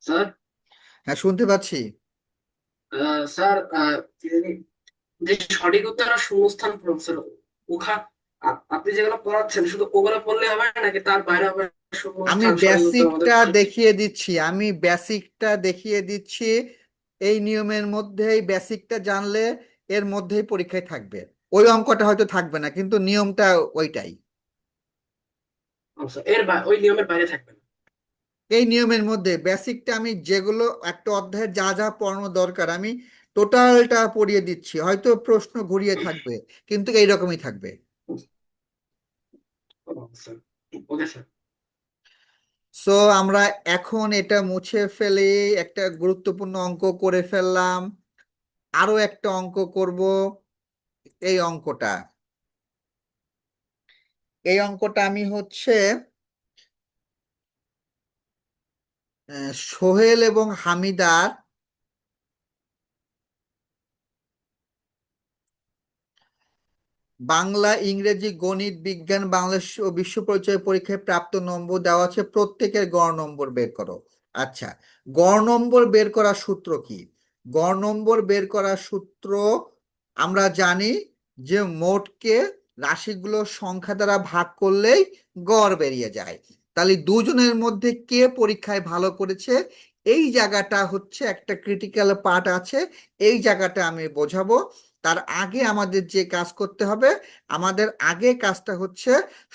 স্যার হ্যাঁ, শুনতে পাচ্ছি। স্যার যে সঠিক উত্তর আর শূন্যস্থান পূরণ স্যার, ওখা আপনি যেগুলো পড়াচ্ছেন শুধু ওগুলো পড়লে হবে নাকি তার বাইরে আবার আমি শূন্যস্থান সঠিক উত্তর আমাদের বেসিকটা পড়তে হবে? দেখিয়ে দিচ্ছি, আমি বেসিকটা দেখিয়ে দিচ্ছি। এই নিয়মের মধ্যেই বেসিকটা জানলে এর মধ্যেই পরীক্ষায় থাকবে। ওই অঙ্কটা হয়তো থাকবে না, কিন্তু নিয়মটা ওইটাই। আচ্ছা, ওই নিয়মের বাইরে থাকবে না। এই নিয়মের মধ্যে বেসিকটা আমি যেগুলো একটা অধ্যায়ের যা যা পড়ানো দরকার আমি টোটালটা পড়িয়ে দিচ্ছি। হয়তো প্রশ্ন ঘুরিয়ে থাকবে, কিন্তু এইরকমই থাকবে। Sir okay sir. সো আমরা এখন এটা মুছে ফেলে একটা গুরুত্বপূর্ণ অঙ্ক করে ফেললাম। আরো একটা অঙ্ক করব। এই অঙ্কটা এই অঙ্কটা আমি হচ্ছে সোহেল এবং হামিদার বাংলা, ইংরেজি, গণিত, বিজ্ঞান, বাংলাদেশ ও বিশ্ব পরিচয় পরীক্ষায় প্রাপ্ত নম্বর দেওয়া আছে, প্রত্যেকের গড় নম্বর বের করো। আচ্ছা, গড় নম্বর বের করার সূত্র কি? গড় নম্বর বের করার সূত্র আমরা জানি যে মোটকে রাশিগুলোর সংখ্যা দ্বারা ভাগ করলেই গড় বেরিয়ে যায়। তাহলে দুজনের মধ্যে কে পরীক্ষায় ভালো করেছে, এই জায়গাটা হচ্ছে একটা ক্রিটিক্যাল পার্ট আছে। এই জায়গাটা আমি বোঝাবো। তার আগে আমাদের যে কাজ করতে হবে, আমাদের আগে কাজটা হচ্ছে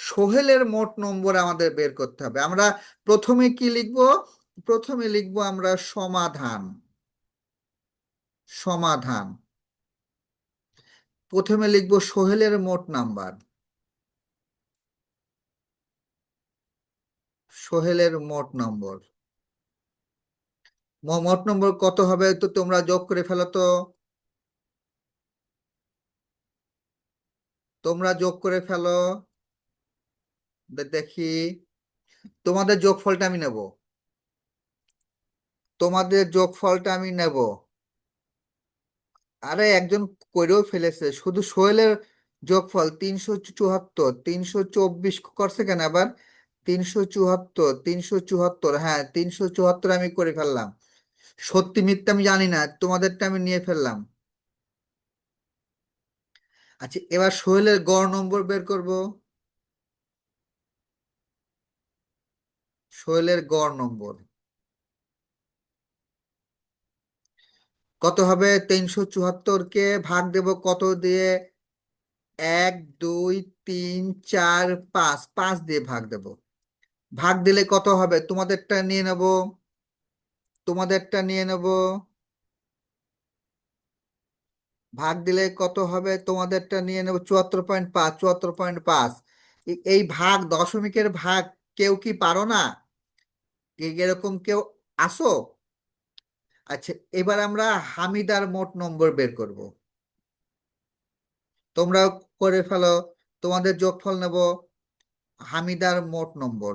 সোহেলের মোট নম্বর আমাদের বের করতে হবে। আমরা প্রথমে কি লিখব? প্রথমে লিখব আমরা সমাধান। সমাধান। প্রথমে লিখব সোহেলের মোট নাম্বার। সোহেলের মোট নম্বর। মোট নম্বর কত হবে তো তোমরা যোগ করে ফেলো তো। তোমরা যোগ করে ফেলো। দেখি, তোমাদের যোগফলটা আমি নেব। তোমাদের যোগফলটা আমি নেব। আরে একজন কইরেও ফেলেছে, শুধু সোহেলের যোগফল 374। 324 করছে কেন আবার? 374, 374, হ্যাঁ 374 আমি করে ফেললাম। সত্যি মিথ্যা আমি জানি না, তোমাদেরটা আমি নিয়ে ফেললাম। আচ্ছা, এবার সোহেলের গড় নম্বর বের করব। সোহেলের গড় নম্বর কত হবে? 374কে ভাগ দেব কত দিয়ে? 1 2 3 4 5, 5 দিয়ে ভাগ দেব। ভাগ দিলে কত হবে? তোমাদেরটা নিয়ে নেব। তোমাদেরটা নিয়ে নেব। ভাগ দিলে কত হবে? তোমাদেরটা নিয়ে নেব। 74.5, 74.5। এই ভাগ, দশমিকের ভাগ কেউ কি পারো না? এরকম কেউ আসো? আচ্ছা, এবার আমরা হামিদার মোট নম্বর বের করব। তোমরা করে ফেলো। তোমাদের যোগফল নেব। হামিদার মোট নম্বর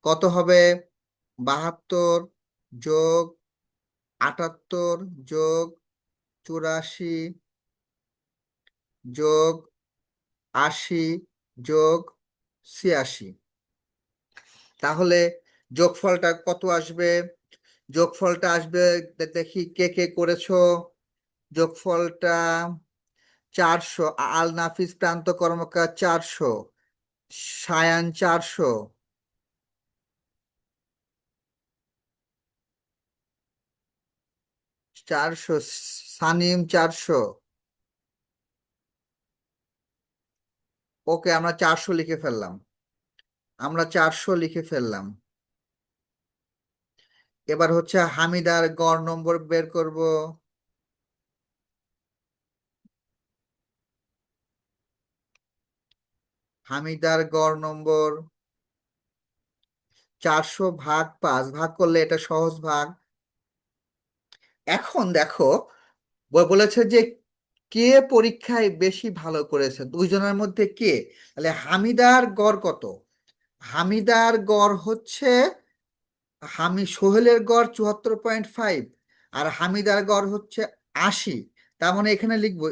কত হবে? 72 যোগ 78 যোগ 84 যোগ 80 যোগ 86। তাহলে যোগফলটা কত আসবে? যোগফলটা আসবে, দেখি কে কে করেছো। যোগফলটা 400। আল নাফিস প্রান্ত কর্মকার 400, সায়ান 400, 400, সানিম 400। ওকে, আমরা 400 লিখে ফেললাম। আমরা 400 লিখে ফেললাম। এবার হচ্ছে হামিদার গড় নম্বর বের করব। হামিদার গড় নম্বর 400 ভাগ 5, ভাগ করলে এটা সহজ ভাগ। এখন দেখো, বলেছে যে কে পরীক্ষায় বেশি ভালো করেছে, দুইজনের মধ্যে কে। তাহলে হামিদার গড় কত? হামিদার গড় হচ্ছে সোহেলের গড় 74.5, আর হামিদার গড় হচ্ছে 80। তার মানে এখানে লিখবো,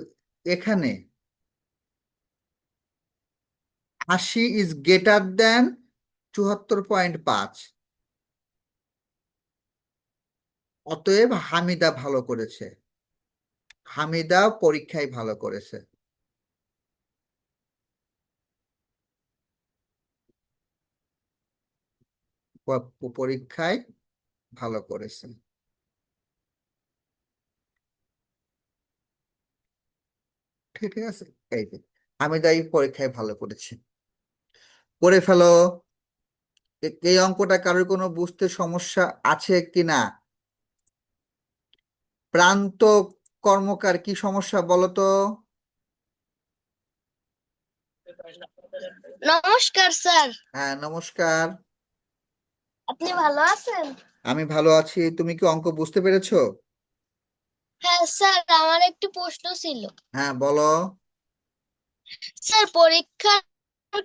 এখানে 80 ইজ গ্রেটার দেন 74.5। অতএব হামিদা ভালো করেছে, হামিদা পরীক্ষায় ভালো করেছে। পরীক্ষায় ভালো করেছে। ঠিক আছে, এই যে হামিদা এই পরীক্ষায় ভালো করেছে। করে ফেলো। এই অঙ্কটা কারোর কোনো বুঝতে সমস্যা আছে কিনা? প্রান্ত কর্মকার, কি সমস্যা বলো তো? নমস্কার স্যার, হ্যাঁ, নমস্কার। আপনি ভালো আছেন? আমি ভালো আছি, তুমি কি অঙ্ক বুঝতে পেরেছো? হ্যাঁ স্যার, আমার একটি প্রশ্ন ছিল। হ্যাঁ, বলো। স্যার, পরীক্ষার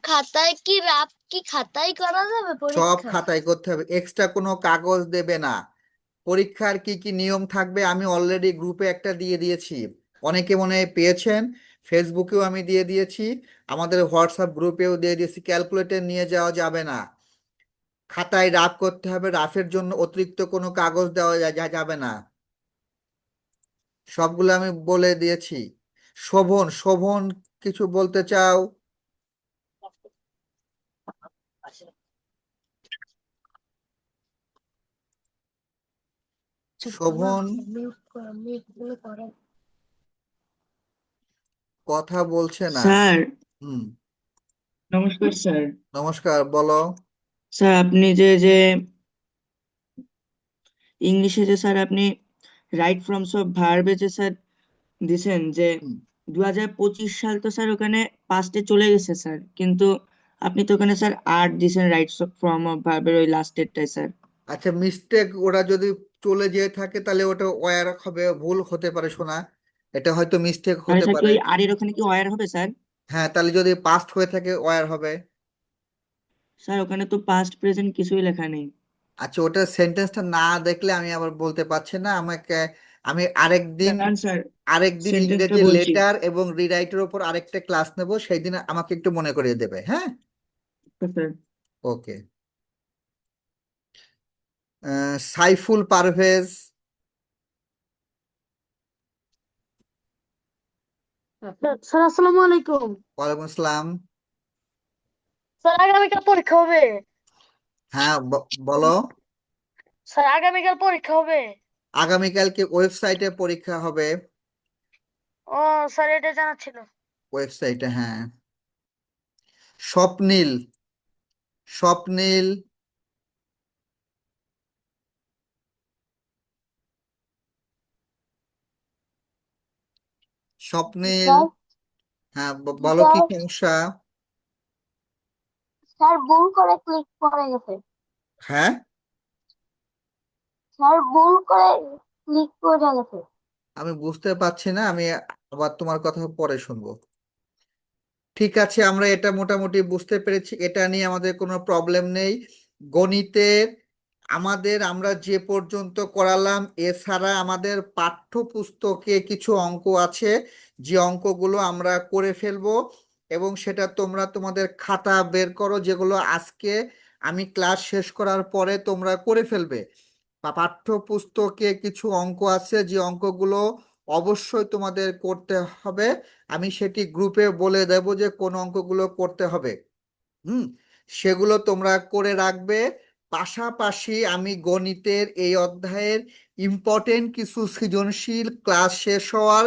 খাতায় কি রাত কি খাতায় করা যাবে সব পরীক্ষা? খাতায় করতে হবে, এক্সট্রা কোনো কাগজ দেবে না। পরীক্ষার কি কি নিয়ম থাকবে আমি অলরেডি গ্রুপে একটা দিয়ে দিয়েছি, অনেকে মনে হয় পেয়েছেন। ফেসবুকেও আমি দিয়ে দিয়েছি, আমাদের হোয়াটসঅ্যাপ গ্রুপেও দিয়ে দিয়েছি। ক্যালকুলেটর নিয়ে যাওয়া যাবে না, খাতায় রাফ করতে হবে, রাফের জন্য অতিরিক্ত কোনো কাগজ দেওয়া যাবে না। সবগুলো আমি বলে দিয়েছি। শোভন, শোভন কিছু বলতে চাও? শোভন কথা বলছে না। স্যার, হুম, নমস্কার স্যার। নমস্কার, বলো। স্যার, আপনি যে ইংলিশে যে স্যার আপনি রাইট ফর্মস অফ ভার্বে যে স্যার দিছেন যে হুম, 2025 সাল, তো স্যার ওখানে পাস্টে চলে গেছে স্যার, কিন্তু আপনি তো ওখানে স্যার আর দিছেন রাইট ফর্ম অফ ভার্বের ওই লাস্টেরটাই স্যার। আচ্ছা, মিস্টেক ওরা যদি চলে যেয়ে থাকে তাহলে ওটা ওয়ার হবে, ভুল হতে পারে শোনা, এটা হয়তো মিস্টেক মানে হতে স্যার কি পারে। ওই আর এর ওখানে কি ওয়ার হবে স্যার? হ্যাঁ, তাহলে যদি পাস্ট হয়ে থাকে ওয়ার হবে। স্যার ওখানে তো পাস্ট প্রেজেন্ট কিছুই লেখা নেই। আচ্ছা, ওটা সেন্টেন্সটা না দেখলে আমি আবার বলতে পারছি না, আমাকে আমি আরেকদিন, দাঁড়ান স্যার, আরেকদিন সেন্টেন্সটা ইংরেজি বলছি। লেটার এবং রিরাইটের উপর আরেকটা ক্লাস নেব, সেই দিন আমাকে একটু মনে করিয়ে দেবে, হ্যাঁ? তো স্যার, ওকে। সাইফুল পারভেজ। স্যার আসসালামু আলাইকুম। ওয়ালাইকুম আসসালাম। স্যার আগামীকাল পরীক্ষা হবে। হ্যাঁ, বলো। স্যার আগামীকাল পরীক্ষা হবে। আগামীকালকে ওয়েবসাইটে পরীক্ষা হবে। ও স্যার, এটা জানা ছিল। ওয়েবসাইটে, হ্যাঁ। স্বপ্নীল, স্বপ্নীল। স্বপ্নীল। স্যার, হ্যাঁ, জি বলো কি স্যার। সমস্যা? স্যার, ভুল করে ক্লিক করে গেছে। হ্যাঁ, স্যার, ভুল করে ক্লিক করে গেছে। আমি বুঝতে পারছি না, আমি আবার তোমার কথা পরে শুনবো। ঠিক আছে, আমরা এটা মোটামুটি বুঝতে পেরেছি, এটা নিয়ে আমাদের কোনো প্রবলেম নেই। গণিতের আমরা যে পর্যন্ত করালাম, এছাড়া আমাদের পাঠ্যপুস্তকে কিছু অঙ্ক আছে, যে অঙ্কগুলো আমরা করে ফেলবো, এবং সেটা তোমরা তোমাদের খাতা বের করো, যেগুলো আজকে আমি ক্লাস শেষ করার পরে তোমরা করে ফেলবে। পাঠ্যপুস্তকে কিছু অঙ্ক আছে, যে অঙ্কগুলো অবশ্যই তোমাদের করতে হবে। আমি সেটি গ্রুপে বলে দেব যে কোন অঙ্কগুলো করতে হবে। হুম, সেগুলো তোমরা করে রাখবে। পাশাপাশি আমি গণিতের এই অধ্যায়ের ইম্পর্টেন্ট কিছু সৃজনশীল ক্লাস শেষ হওয়ার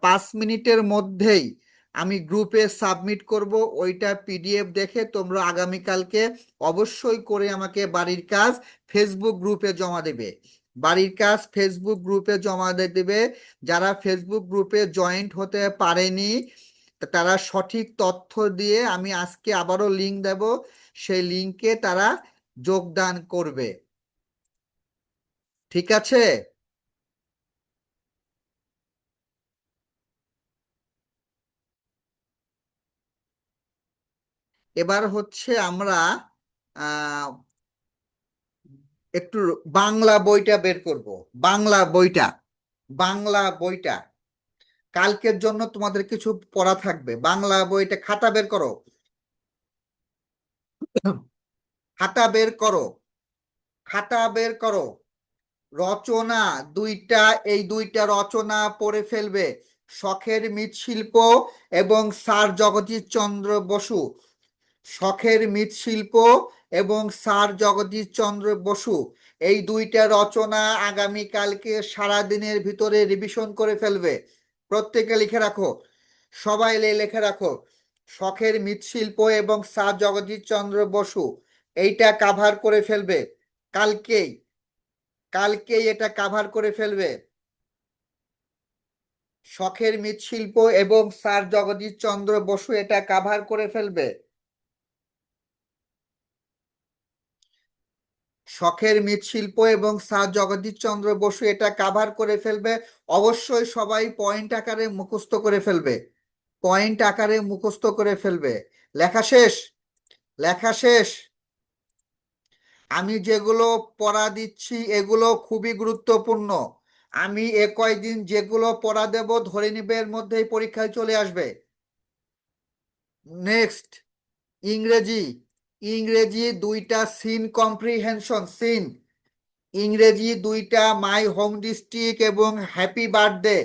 5 মিনিটের মধ্যেই আমি গ্রুপে সাবমিট করব। ওইটা পিডিএফ দেখে তোমরা আগামীকালকে অবশ্যই করে আমাকে বাড়ির কাজ ফেসবুক গ্রুপে জমা দেবে। বাড়ির কাজ ফেসবুক গ্রুপে জমা দেবে। যারা ফেসবুক গ্রুপে জয়েন্ট হতে পারেনি তারা সঠিক তথ্য দিয়ে, আমি আজকে আবারও লিংক দেব, সেই লিংকে তারা যোগদান করবে। ঠিক আছে? এবার হচ্ছে আমরা আহ একটু বাংলা বইটা বের করব। বাংলা বইটা কালকের জন্য তোমাদের কিছু পড়া থাকবে। বাংলা বইটা খাতা বের করো, খাতা বের করো, খাতা বের করো। রচনা দুইটা, এই দুইটা রচনা পড়ে ফেলবে। শখের মৃৎশিল্প এবং স্যার জগদীশ চন্দ্র বসু। শখের মৃৎশিল্প এবং স্যার জগদীশ চন্দ্র বসু, এই দুইটা রচনা আগামীকালকে সারাদিনের ভিতরে রিভিশন করে ফেলবে। প্রত্যেকে লিখে রাখো, সবাই লিখে রাখো, শখের মৃৎশিল্প এবং স্যার জগদীশ চন্দ্র বসু, এইটা কাভার করে ফেলবে কালকেই। কালকেই এটা কাভার করে ফেলবে। শখের মৃৎশিল্প এবং স্যার জগদীশ চন্দ্র বসু এটা কাভার করে ফেলবে। শখের মৃৎশিল্প এবং স্যার জগদীশ চন্দ্র বসু এটা কাভার করে ফেলবে। অবশ্যই সবাই পয়েন্ট আকারে মুখস্থ করে ফেলবে, পয়েন্ট আকারে মুখস্থ করে ফেলবে। লেখা শেষ, লেখা শেষ। আমি যেগুলো পড়া দিচ্ছি এগুলো খুবই গুরুত্বপূর্ণ। আমি এ কয়দিন যেগুলো পড়া দেব ধরে নিবে এর মধ্যেই পরীক্ষায় চলে আসবে। নেক্সট, ইংরেজি। ইংরেজি দুইটা সিন কম্প্রিহেনশন, সিন। ইংরেজি দুইটা মাই হোম ডিস্ট্রিক্ট এবং হ্যাপি বার্থডে।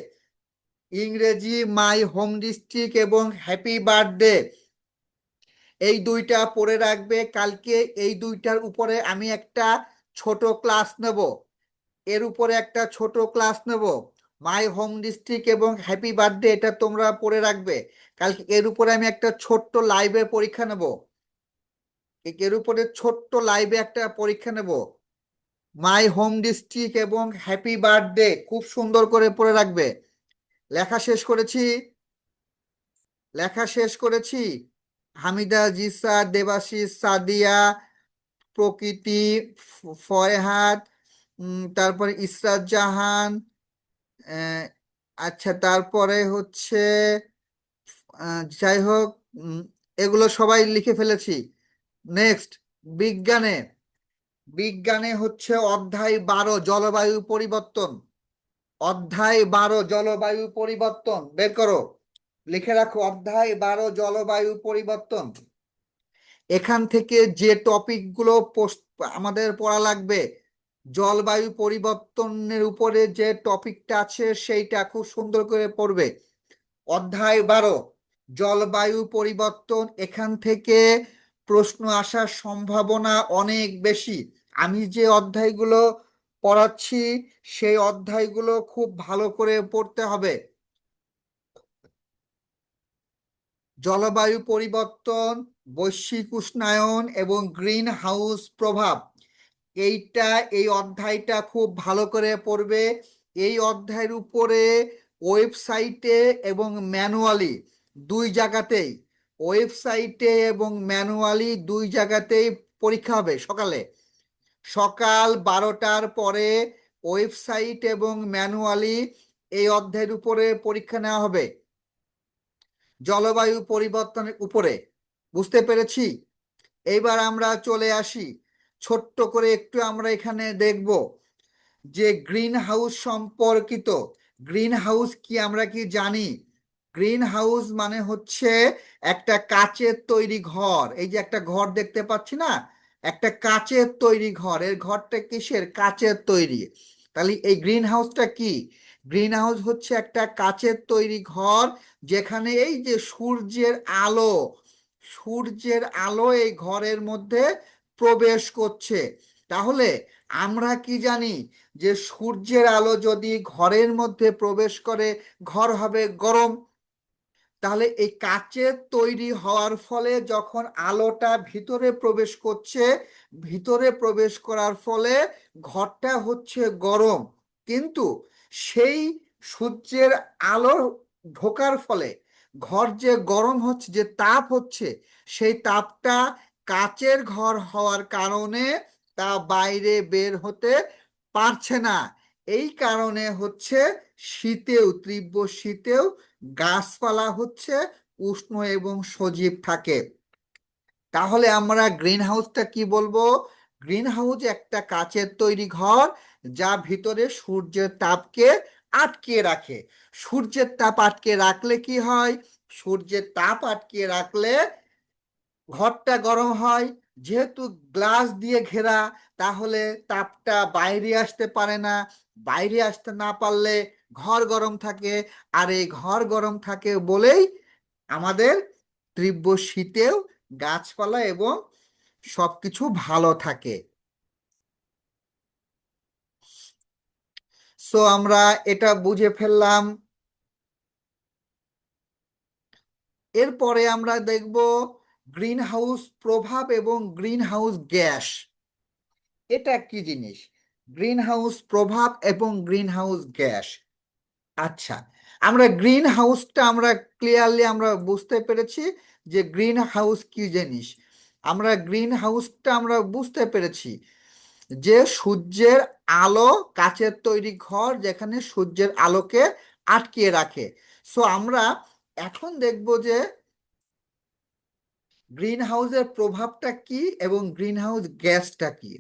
ইংরেজি মাই হোম ডিস্ট্রিক্ট এবং হ্যাপি বার্থডে, এই দুইটা পড়ে রাখবে। কালকে এই দুইটার উপরে আমি একটা ছোট ক্লাস নেব, এর উপরে একটা ছোট ক্লাস নেব। মাই হোম ডিস্ট্রিক্ট এবং হ্যাপি বার্থডে এটা তোমরা পড়ে রাখবে। কালকে এর উপরে আমি একটা ছোট্ট লাইভে পরীক্ষা নেব, এর উপরে ছোট্ট লাইভে একটা পরীক্ষা নেব। মাই হোম ডিস্ট্রিক্ট এবং হ্যাপি বার্থডে খুব সুন্দর করে পড়ে রাখবে। লেখা শেষ করেছি, লেখা শেষ করেছি। হামিদা, জিসা, দেবাশিস, সাদিয়া, প্রকৃতি, ফয়হাদ, তারপরে ইসরাত জাহান, আহ, আচ্ছা, তারপরে হচ্ছে যাই হোক, এগুলো সবাই লিখে ফেলেছি। নেক্সট, বিজ্ঞানে। বিজ্ঞানে হচ্ছে অধ্যায় 12 জলবায়ু পরিবর্তন। অধ্যায় 12 জলবায়ু পরিবর্তন বের করো, লিখে রাখো, অধ্যায় 12 জলবায়ু পরিবর্তন। এখান থেকে যে টপিকগুলো আমাদের পড়া লাগবে, জলবায়ু পরিবর্তনের উপরে যে টপিকটা আছে সেইটা খুব সুন্দর করে পড়বে। অধ্যায় 12 জলবায়ু পরিবর্তন, এখান থেকে প্রশ্ন আসার সম্ভাবনা অনেক বেশি। আমি যে অধ্যায়গুলো পড়াচ্ছি সেই অধ্যায়গুলো খুব ভালো করে পড়তে হবে। জলবায়ু পরিবর্তন, বৈশ্বিক উষ্ণায়ন এবং গ্রিন হাউস প্রভাব, এই অধ্যায়টা খুব ভালো করে পড়বে। এই অধ্যায়ের উপরে ওয়েবসাইটে এবং ম্যানুয়ালি দুই জায়গাতেই, ওয়েবসাইটে এবং ম্যানুয়ালি দুই জায়গাতেই পরীক্ষা হবে। সকালে, সকাল 12টার পরে ওয়েবসাইট এবং ম্যানুয়ালি এই অধ্যায়ের উপরে পরীক্ষা নেওয়া হবে, জলবায়ু পরিবর্তনের উপরে। বুঝতে পেরেছি? এইবার আমরা চলে আসি, ছোট্ট করে একটু আমরা এখানে দেখব যে গ্রিন হাউস সম্পর্কিত। গ্রিন হাউস কি আমরা কি জানি? গ্রিন হাউস মানে হচ্ছে একটা কাচের তৈরি ঘর। এই যে একটা ঘর দেখতে পাচ্ছি না, একটা কাচের তৈরি ঘর। এর ঘরটা কিসের? কাচের তৈরি। তাহলে এই গ্রিন হাউসটা কি? গ্রিন হাউস হচ্ছে একটা কাচের তৈরি ঘর, যেখানে এই যে সূর্যের আলো এই ঘরের মধ্যে প্রবেশ করছে। তাহলে আমরা কি জানি যে সূর্যের আলো যদি ঘরের মধ্যে প্রবেশ করে ঘর হবে গরম। তাহলে এই কাচের তৈরি হওয়ার ফলে যখন আলোটা ভিতরে প্রবেশ করছে, ভিতরে প্রবেশ করার ফলে ঘরটা হচ্ছে গরম। কিন্তু সেই সূর্যের আলো ঢোকার ফলে ঘর যে গরম হচ্ছে, যে তাপ হচ্ছে, সেই তাপটা কাচের ঘর হওয়ার কারণে তা বাইরে বের হতে পারছে না। এই কারণে হচ্ছে শীতেও, তীব্র শীতেও গাছপালা হচ্ছে উষ্ণ এবং সজীব থাকে। তাহলে আমরা গ্রিন হাউসটা কি বলবো? গ্রিন হাউস একটা কাচের তৈরি ঘর যা ভিতরে সূর্যের তাপকে আটকে রাখে। সূর্যের তাপ আটকে রাখলে কি হয়? সূর্যের তাপ আটকে রাখলে ঘরটা গরম হয়। যেহেতু গ্লাস দিয়ে ঘেরা, তাহলে তাপটা বাইরে আসতে পারে না। বাইরে আসতে না পারলে ঘর গরম থাকে। আর এই ঘর গরম থাকে বলেই আমাদের তীব্র শীতেও গাছপালা এবং সবকিছু ভালো থাকে। সো আমরা এটা বুঝে ফেললাম। এরপরে আমরা দেখব গ্রিন হাউস প্রভাব এবং গ্রিন হাউস গ্যাস। এটা কি জিনিস? গ্রিন হাউস প্রভাব এবং গ্রিন হাউস গ্যাস। আচ্ছা, আমরা গ্রিন হাউসটা আমরা ক্লিয়ারলি আমরা বুঝতে পেরেছি যে গ্রিন হাউস কি জিনিস। আমরা গ্রিন হাউসটা আমরা বুঝতে পেরেছি যে সূর্যের আলো, কাচের তৈরি ঘর যেখানে সূর্যের আলোকে আটকিয়ে রাখে। সো আমরা এখন দেখব যে গ্রিন হাউসের প্রভাবটা কি এবং গ্রিন হাউস গ্যাসটা কি।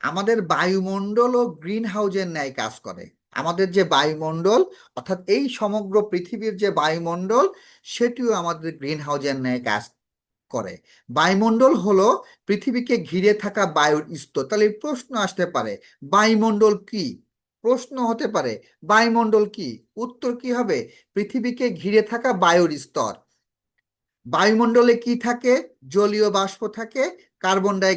আমাদের বায়ুমণ্ডলও গ্রিন হাউসের ন্যায় কাজ করে। আমাদের যে বায়ুমণ্ডল, অর্থাৎ এই সমগ্র পৃথিবীর যে বায়ুমণ্ডল, সেটিও আমাদের গ্রিন হাউসের ন্যায় কাজ করে। বায়ুমণ্ডল হলো পৃথিবীকে ঘিরে থাকা বায়ুর স্তর। তাহলে প্রশ্ন আসতে পারে, বায়ুমণ্ডল কি? প্রশ্ন হতে পারে, বায়ুমণ্ডল কি? উত্তর কি হবে? পৃথিবীকে ঘিরে থাকা বায়ুর স্তর। বায়ুমণ্ডলে কি থাকে? জলীয় বাষ্প থাকে, কার্বন ডাই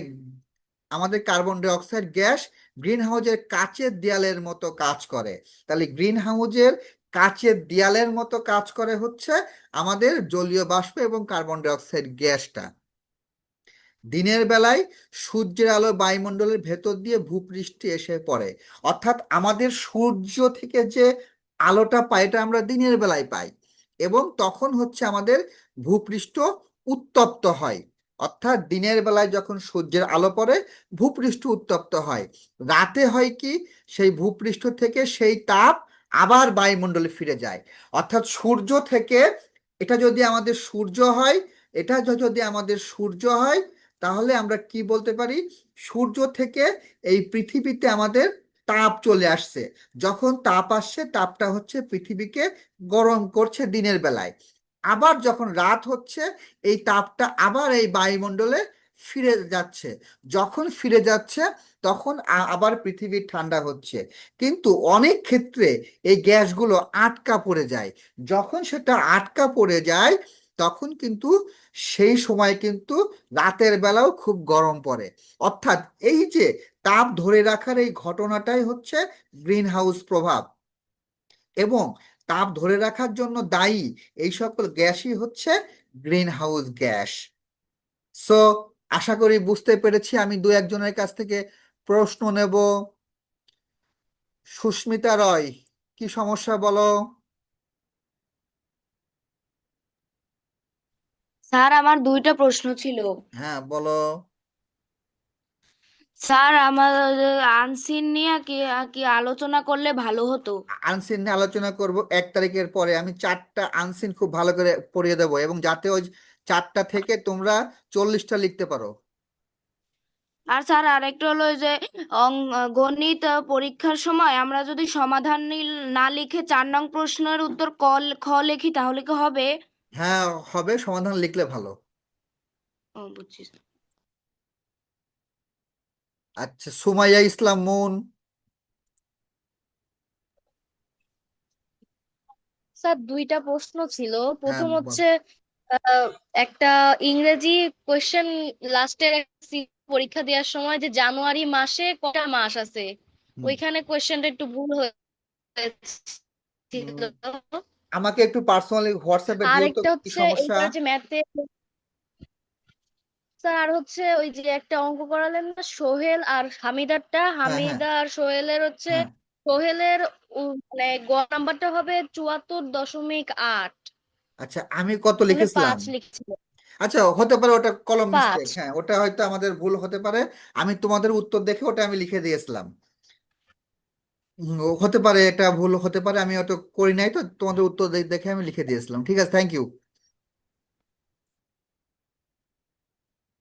আমাদের carbon die oxide gas green হাউসের কাচের দেয়ালের মতো কাজ করে। তাহলে গ্রিন হাউসের কাচের দেয়ালের মতো কাজ করে হচ্ছে আমাদের জলীয় বাষ্প এবং কার্বন ডাই অক্সাইড গ্যাসটা। দিনের বেলায় সূর্যের আলো বায়ুমণ্ডলের ভেতর দিয়ে ভূপৃষ্ঠে এসে পড়ে। অর্থাৎ আমাদের সূর্য থেকে যে আলোটা পাই, এটা আমরা দিনের বেলায় পাই, এবং তখন হচ্ছে আমাদের ভূপৃষ্ঠ উত্তপ্ত হয়। অর্থাৎ দিনের বেলায় যখন সূর্যের আলো পড়ে, ভূপৃষ্ঠ উত্তপ্ত হয়। রাতে হয় কি, সেই ভূপৃষ্ঠ থেকে সেই তাপ আবার বায়ুমণ্ডলে ফিরে যায়। অর্থাৎ সূর্য থেকে, এটা যদি আমাদের সূর্য হয়, এটা যদি আমাদের সূর্য হয়, তাহলে আমরা কি বলতে পারি? সূর্য থেকে এই পৃথিবীতে আমাদের তাপ চলে আসছে। যখন তাপ আসছে, তাপটা হচ্ছে পৃথিবীকে গরম করছে দিনের বেলায়। আবার যখন রাত হচ্ছে, এই তাপটা আবার এই বায়ুমণ্ডলে ফিরে যাচ্ছে। যখন ফিরে যাচ্ছে, তখন আবার পৃথিবী ঠান্ডা হচ্ছে। কিন্তু অনেক ক্ষেত্রে এই গ্যাসগুলো আটকা পড়ে যায়। যখন সেটা আটকা পড়ে যায়, তখন কিন্তু সেই সময় কিন্তু রাতের বেলাও খুব গরম পড়ে। অর্থাৎ এই যে তাপ ধরে রাখার এই ঘটনাটাই হচ্ছে গ্রিন হাউস প্রভাব, এবং তাপ ধরে রাখার জন্য দায়ী এই সকল গ্যাসই হচ্ছে গ্রিন হাউস গ্যাস। সো আশা করি বুঝতে পেরেছি। আমি দু একজনের কাছ থেকে প্রশ্ন নেব। সুস্মিতা রয়, কি সমস্যা বলো? স্যার আমার দুইটা প্রশ্ন ছিল। হ্যাঁ, বলো। স্যার আমার আনসিন নিয়ে কি কি আলোচনা করলে ভালো হতো? আনসিন নিয়ে আলোচনা করব 1 তারিখের পরে। আমি 4টা আনসিন খুব ভালো করে পড়িয়ে দেবো, এবং যাতে ওই 4টা থেকে তোমরা 40টা লিখতে পারো। আর স্যার আরেকটা হলো যে গণিত পরীক্ষার সময় আমরা যদি সমাধান না লিখে 4 নং প্রশ্নের উত্তর খ লিখি তাহলে কি হবে? হ্যাঁ, হবে, সমাধান লিখলে ভালো। ও বুঝছি স্যার। আচ্ছা, সুমাইয়া ইসলাম মুন। স্যার দুইটা প্রশ্ন ছিল। হ্যাঁ, প্রথম হচ্ছে আহ, একটা ইংরেজি কোয়েশ্চেন লাস্টের পরীক্ষা দেওয়ার সময় যে জানুয়ারি মাসে কটা মাস আছে, হুম, ওইখানে কোয়েশ্চেনটা একটু ভুল হয়েছিল। উম, আমাকে একটু পার্সোনালি হোয়াটসঅ্যাপে আর দিও তো, একটা কি হচ্ছে সমস্যা। এইবার যে ম্যাথে স্যার, আর হচ্ছে ওই যে একটা অঙ্ক করালেন না সোহেল আর হামিদারটা, হ্যাঁ, হ্যাঁ, হামিদা আর সোহেলের হচ্ছে হ্যাঁ। সোহেলের মানে গ নাম্বারটা হবে 74.8, আচ্ছা, আমি কত উনি লিখেছিলাম? 5 লিখছিল। আচ্ছা, হতে পারে ওটা কলম মিস্টেক। 5। হ্যাঁ, ওটা হয়তো আমাদের ভুল হতে পারে। আমি তোমাদের উত্তর দেখে ওটা আমি লিখে দিয়েছিলাম। হতে পারে, এটা ভুল হতে পারে, আমি ওটা করি নাই তো। তোমাদের উত্তর দেখে আমি লিখে দিয়েছিলাম। ঠিক আছে, থ্যাংক ইউ।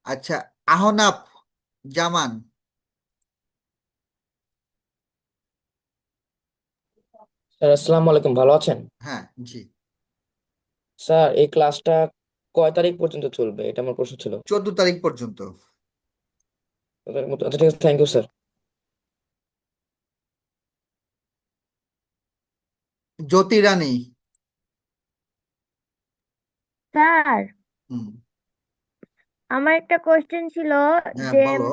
আচ্ছা, আহনাফ জামান। স্যার আসসালামু আলাইকুম, ভালো আছেন? হ্যাঁ, জি। স্যার এই ক্লাসটা কয় তারিখ পর্যন্ত চলবে, এটা আমার প্রশ্ন ছিল। 14 তারিখ পর্যন্ত। আচ্ছা ঠিক আছে, thank you sir. Jyoti Rani. Sir hmm. আমার একটা কোশ্চেন ছিল হ্যাঁ, যে বলো।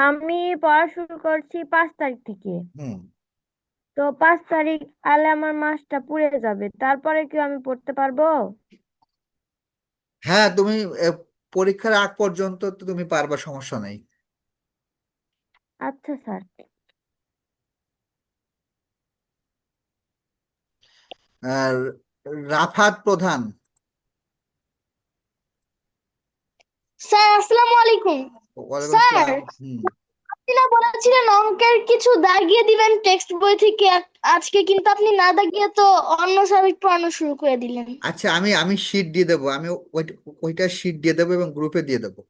আমি পড়া শুরু করছি 5 তারিখ থেকে। হুম। তো 5 তারিখ আলে আমার মাসটা পুড়ে যাবে, তারপরে কি আমি পড়তে পারবো? হ্যাঁ, তুমি পরীক্ষার আগ পর্যন্ত তো তুমি পারবা, সমস্যা নেই। আচ্ছা স্যার। আর রাফাত প্রধান। স্যার আসসালামু আলাইকুম। ওয়ালাইকুম স্যার আসসালাম। হুম। আপনি না বলেছিলেন অঙ্কের কিছু দাগিয়ে দিবেন টেক্সট বই থেকে, আজকে কিন্তু আপনি না দাগিয়ে তো অন্য সাবজেক্ট পড়ানো শুরু করে দিলেন। আচ্ছা, আমি আমি শীট দিয়ে দেবো, আমি ওইটা শীট দিয়ে দেবো এবং গ্রুপে দিয়ে দেবো।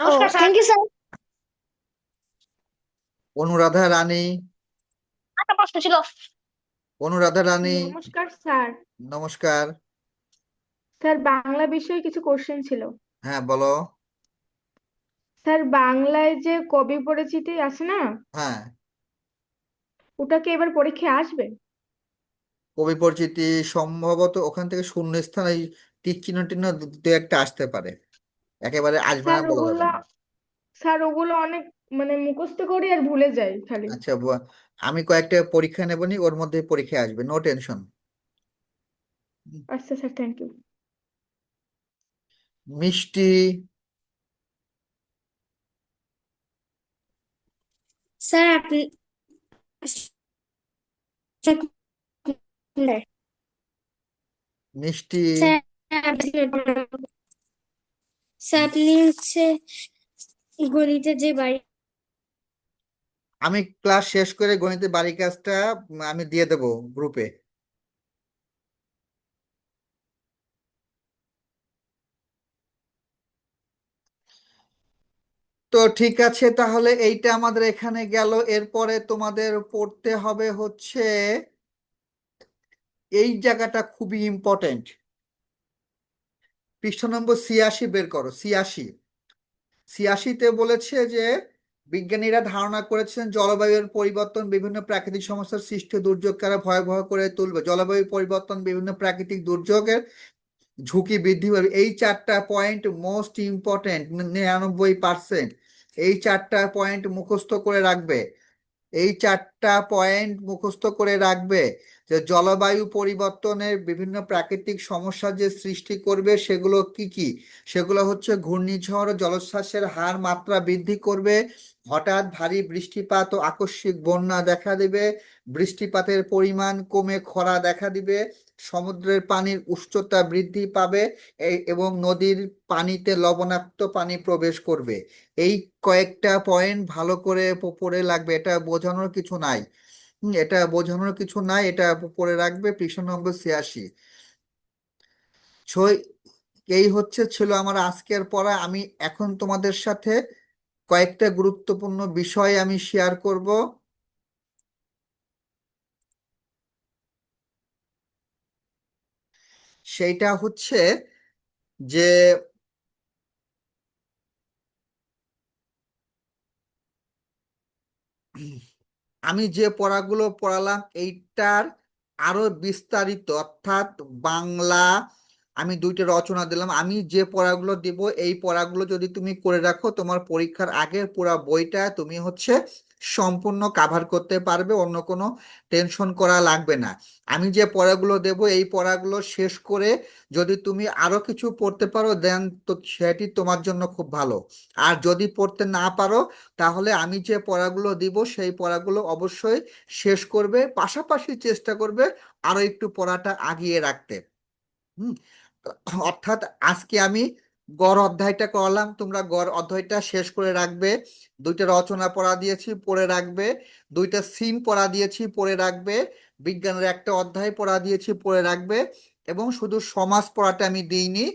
ও থ্যাংক ইউ স্যার। অনুরাধা রানী। একটা প্রশ্ন ছিল। অনুরাধা রানী। নমস্কার স্যার। নমস্কার। স্যার বাংলা বিষয়ে কিছু কোশ্চেন ছিল। হ্যাঁ, বলো। স্যার বাংলায় যে কবি পরিচিতি আছে না, হ্যাঁ, ওটা কি এবার পরীক্ষায় আসবে? কবি পরিচিতি সম্ভবত ওখান থেকে শূন্যস্থান, এই টিক চিহ্ন টিহ্ন দু একটা আসতে পারে, একেবারে আসবে না স্যার বলা যাবে ওগুলা না। স্যার ওগুলো অনেক মানে মুখস্থ করি আর ভুলে যাই খালি। আচ্ছা, আমি কয়েকটা পরীক্ষা নেবো নি, ওর মধ্যে পরীক্ষা আসবে, নো টেনশন। আচ্ছা স্যার, থ্যাংক ইউ। মিষ্টি। স্যার আপনি মিষ্টি। স্যার স্যার আপনি হচ্ছে গণিতের যে বাড়ি। আমি ক্লাস শেষ করে গণিতের বাড়ি কাজটা আমি দিয়ে দেবো গ্রুপে। তো ঠিক আছে, তাহলে এইটা আমাদের এখানে গেল। এরপরে তোমাদের পড়তে হবে হচ্ছে এই জায়গাটা খুবই ইম্পর্টেন্ট। পৃষ্ঠা নম্বর 86 বের করো, 86। 86-তে বলেছে যে বিজ্ঞানীরা ধারণা করেছেন জলবায়ুর পরিবর্তন বিভিন্ন প্রাকৃতিক সমস্যার সৃষ্টি দুর্যোগকে আরো ভয়াবহ করে তুলবে। জলবায়ু পরিবর্তন বিভিন্ন প্রাকৃতিক দুর্যোগের ঝুঁকি বৃদ্ধি পাবে। এই চারটা পয়েন্ট মোস্ট ইম্পর্টেন্ট, 99%। এই চারটা পয়েন্ট মুখস্থ করে রাখবে। এই চারটা পয়েন্ট মুখস্থ করে রাখবে যে জলবায়ু পরিবর্তনের বিভিন্ন প্রাকৃতিক সমস্যা যে সৃষ্টি করবে সেগুলো কি কি। সেগুলো হচ্ছে ঘূর্ণিঝড়, জলোচ্ছ্বাসের হার মাত্রা বৃদ্ধি করবে, হঠাৎ ভারী বৃষ্টিপাত ও আকস্মিক বন্যা দেখা দিবে, বৃষ্টিপাতের পরিমাণ কমে খরা দেখা দিবে, সমুদ্রের পানির উচ্চতা বৃদ্ধি পাবে, এবং নদীর পানিতে লবণাক্ত পানি প্রবেশ করবে। এই কয়েকটা পয়েন্ট ভালো করে পড়ে লাগবে, এটা বোঝানোর কিছু নাই। এটা বোঝানোর কিছু নাই, এটা পড়ে রাখবে, পৃষ্ঠা নম্বর 86। ছয়। এই ছিল আমার আজকের পড়া। আমি এখন তোমাদের সাথে কয়েকটা গুরুত্বপূর্ণ বিষয় আমি শেয়ার করব। সেইটা হচ্ছে যে আমি যে পড়াগুলো পড়ালাম এইটার আরো বিস্তারিত, অর্থাৎ বাংলা আমি 2টা রচনা দিলাম। আমি যে পড়াগুলো দিব এই পড়াগুলো যদি তুমি করে রাখো, তোমার পরীক্ষার আগের পুরো বইটা তুমি সম্পূর্ণ কাভার করতে পারবে, অন্য কোনো টেনশন করা লাগবে না। আমি যে পড়াগুলো দেব এই পড়াগুলো শেষ করে যদি তুমি আরো কিছু পড়তে পারো দেন তো সেটি তোমার জন্য খুব ভালো। আর যদি পড়তে না পারো তাহলে আমি যে পড়াগুলো দিব সেই পড়াগুলো অবশ্যই শেষ করবে, পাশাপাশি চেষ্টা করবে আরো একটু পড়াটা আগিয়ে রাখতে। হুম। অর্থাৎ আজকে আমি গড় অধ্যায়টা করলাম, তোমরা গড় অধ্যায়টা শেষ করে রাখবে। 2টা রচনা পড়া দিয়েছি, পড়ে রাখবে। 2টা সিন পড়া দিয়েছি, পড়ে রাখবে। বিজ্ঞানের একটা অধ্যায় পড়া দিয়েছি, পড়ে রাখবে। এবং শুধু সমাজ পড়াটা আমি দিইনি,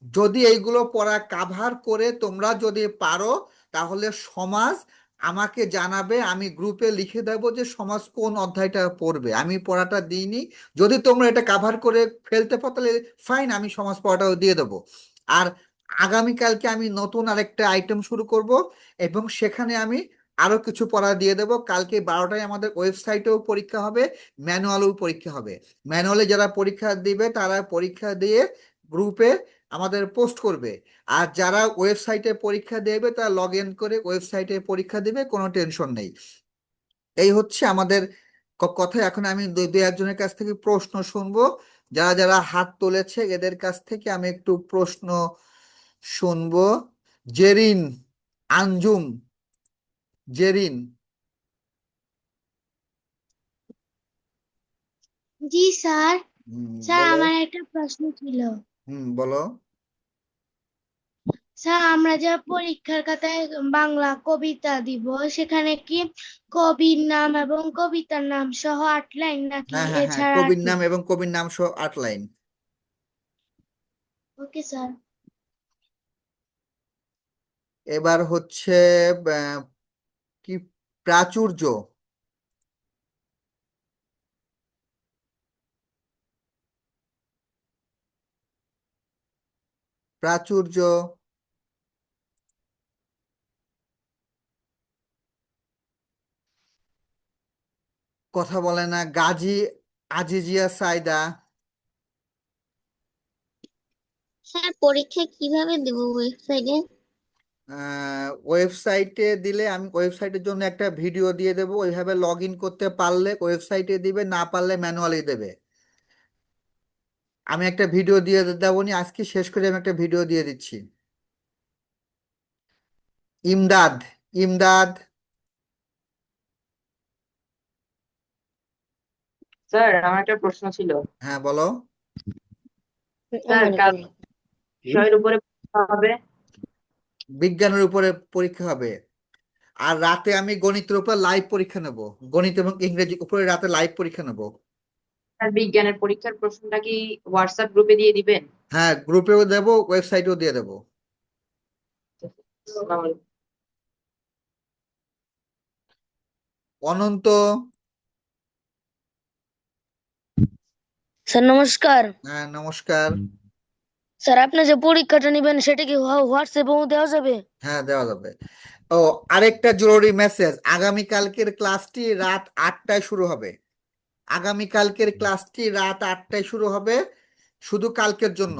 যদি এইগুলো পড়া কাভার করে তোমরা যদি পারো তাহলে সমাজ আমাকে জানাবে, আমি গ্রুপে লিখে দেবো যে সমাজ কোন অধ্যায়টা পড়বে। আমি পড়াটা দিইনি, যদি তোমরা এটা কাভার করে ফেলতে পারো তাহলে ফাইন, আমি সমাজ পড়াটাও দিয়ে দেবো। আর আগামীকালকে আমি নতুন আরেকটা আইটেম শুরু করব এবং সেখানে আমি আরো কিছু পড়া দিয়ে দেবো। কালকে 12টায় আমাদের ওয়েবসাইটেও পরীক্ষা হবে, ম্যানুয়ালেও পরীক্ষা হবে। ম্যানুয়ালে যারা পরীক্ষা দিবে তারা পরীক্ষা দিয়ে গ্রুপে আমাদের পোস্ট করবে, আর যারা ওয়েবসাইটে পরীক্ষা দেবে তারা লগ ইন করে ওয়েবসাইটে পরীক্ষা দেবে, কোনো টেনশন নেই। এই হচ্ছে আমাদের কথা। এখন আমি দুই একজনের কাছ থেকে প্রশ্ন শুনবো, যারা যারা হাত তুলেছে এদের কাছ থেকে আমি একটু প্রশ্ন শুনবো। জেরিন, আঞ্জুম, জেরিন। জি স্যার। স্যার বলো। আমার একটা প্রশ্ন ছিল। বলো। স্যার আমরা যে পরীক্ষার খাতায় বাংলা কবিতা দিব, সেখানে কি কবির নাম এবং কবিতার নাম সহ 8 লাইন নাকি হ্যাঁ হ্যাঁ হ্যাঁ, এছাড়া আর কবির নাম কিছু? এবং কবির নাম সহ 8 লাইন। Okay sir. এবার হচ্ছে আহ, কি প্রাচুর্য। প্রাচুর্য, কথা বলে না। গাজী, আজিজিয়া সাইদা। স্যার পরীক্ষা কিভাবে দেব ওয়েবসাইটে? ওয়েবসাইটে দিলে আমি ওয়েবসাইটের জন্য একটা ভিডিও দিয়ে দেবো, ওইভাবে লগ ইন করতে পারলে ওয়েবসাইটে দিবে, না পারলে ম্যানুয়ালি দেবে। আমি একটা ভিডিও দিয়ে দেবো নি, আজকে শেষ করে আমি একটা ভিডিও দিয়ে দিচ্ছি। ইমদাদ, ইমদাদ। স্যার আমার একটা প্রশ্ন ছিল। হ্যাঁ বলো। স্যার কাল বিষয়ের উপরে পরীক্ষা হবে। বিজ্ঞানের উপরে পরীক্ষা হবে, আর রাতে আমি গণিতের উপর লাইভ পরীক্ষা নেব। গণিত এবং ইংরেজির উপরে রাতে লাইভ পরীক্ষা নেব। স্যার বিজ্ঞানের পরীক্ষার প্রশ্নটা কি হোয়াটসঅ্যাপ গ্রুপে দিয়ে দিবেন? হ্যাঁ, গ্রুপেও দেবো, ওয়েবসাইটেও দিয়ে দেবো। আসসালামু আলাইকুম। অনন্ত। স্যার নমস্কার। হ্যাঁ নমস্কার। স্যার আপনি যে পরীক্ষাটা নেবেন সেটা কি হোয়াটসঅ্যাপেও দেওয়া যাবে? হ্যাঁ দেওয়া যাবে। ও, আরেকটা জরুরি মেসেজ, আগামীকালকের ক্লাসটি রাত 8টায় শুরু হবে। আগামীকালকের ক্লাসটি রাত 8টায় শুরু হবে, শুধু কালকের জন্য।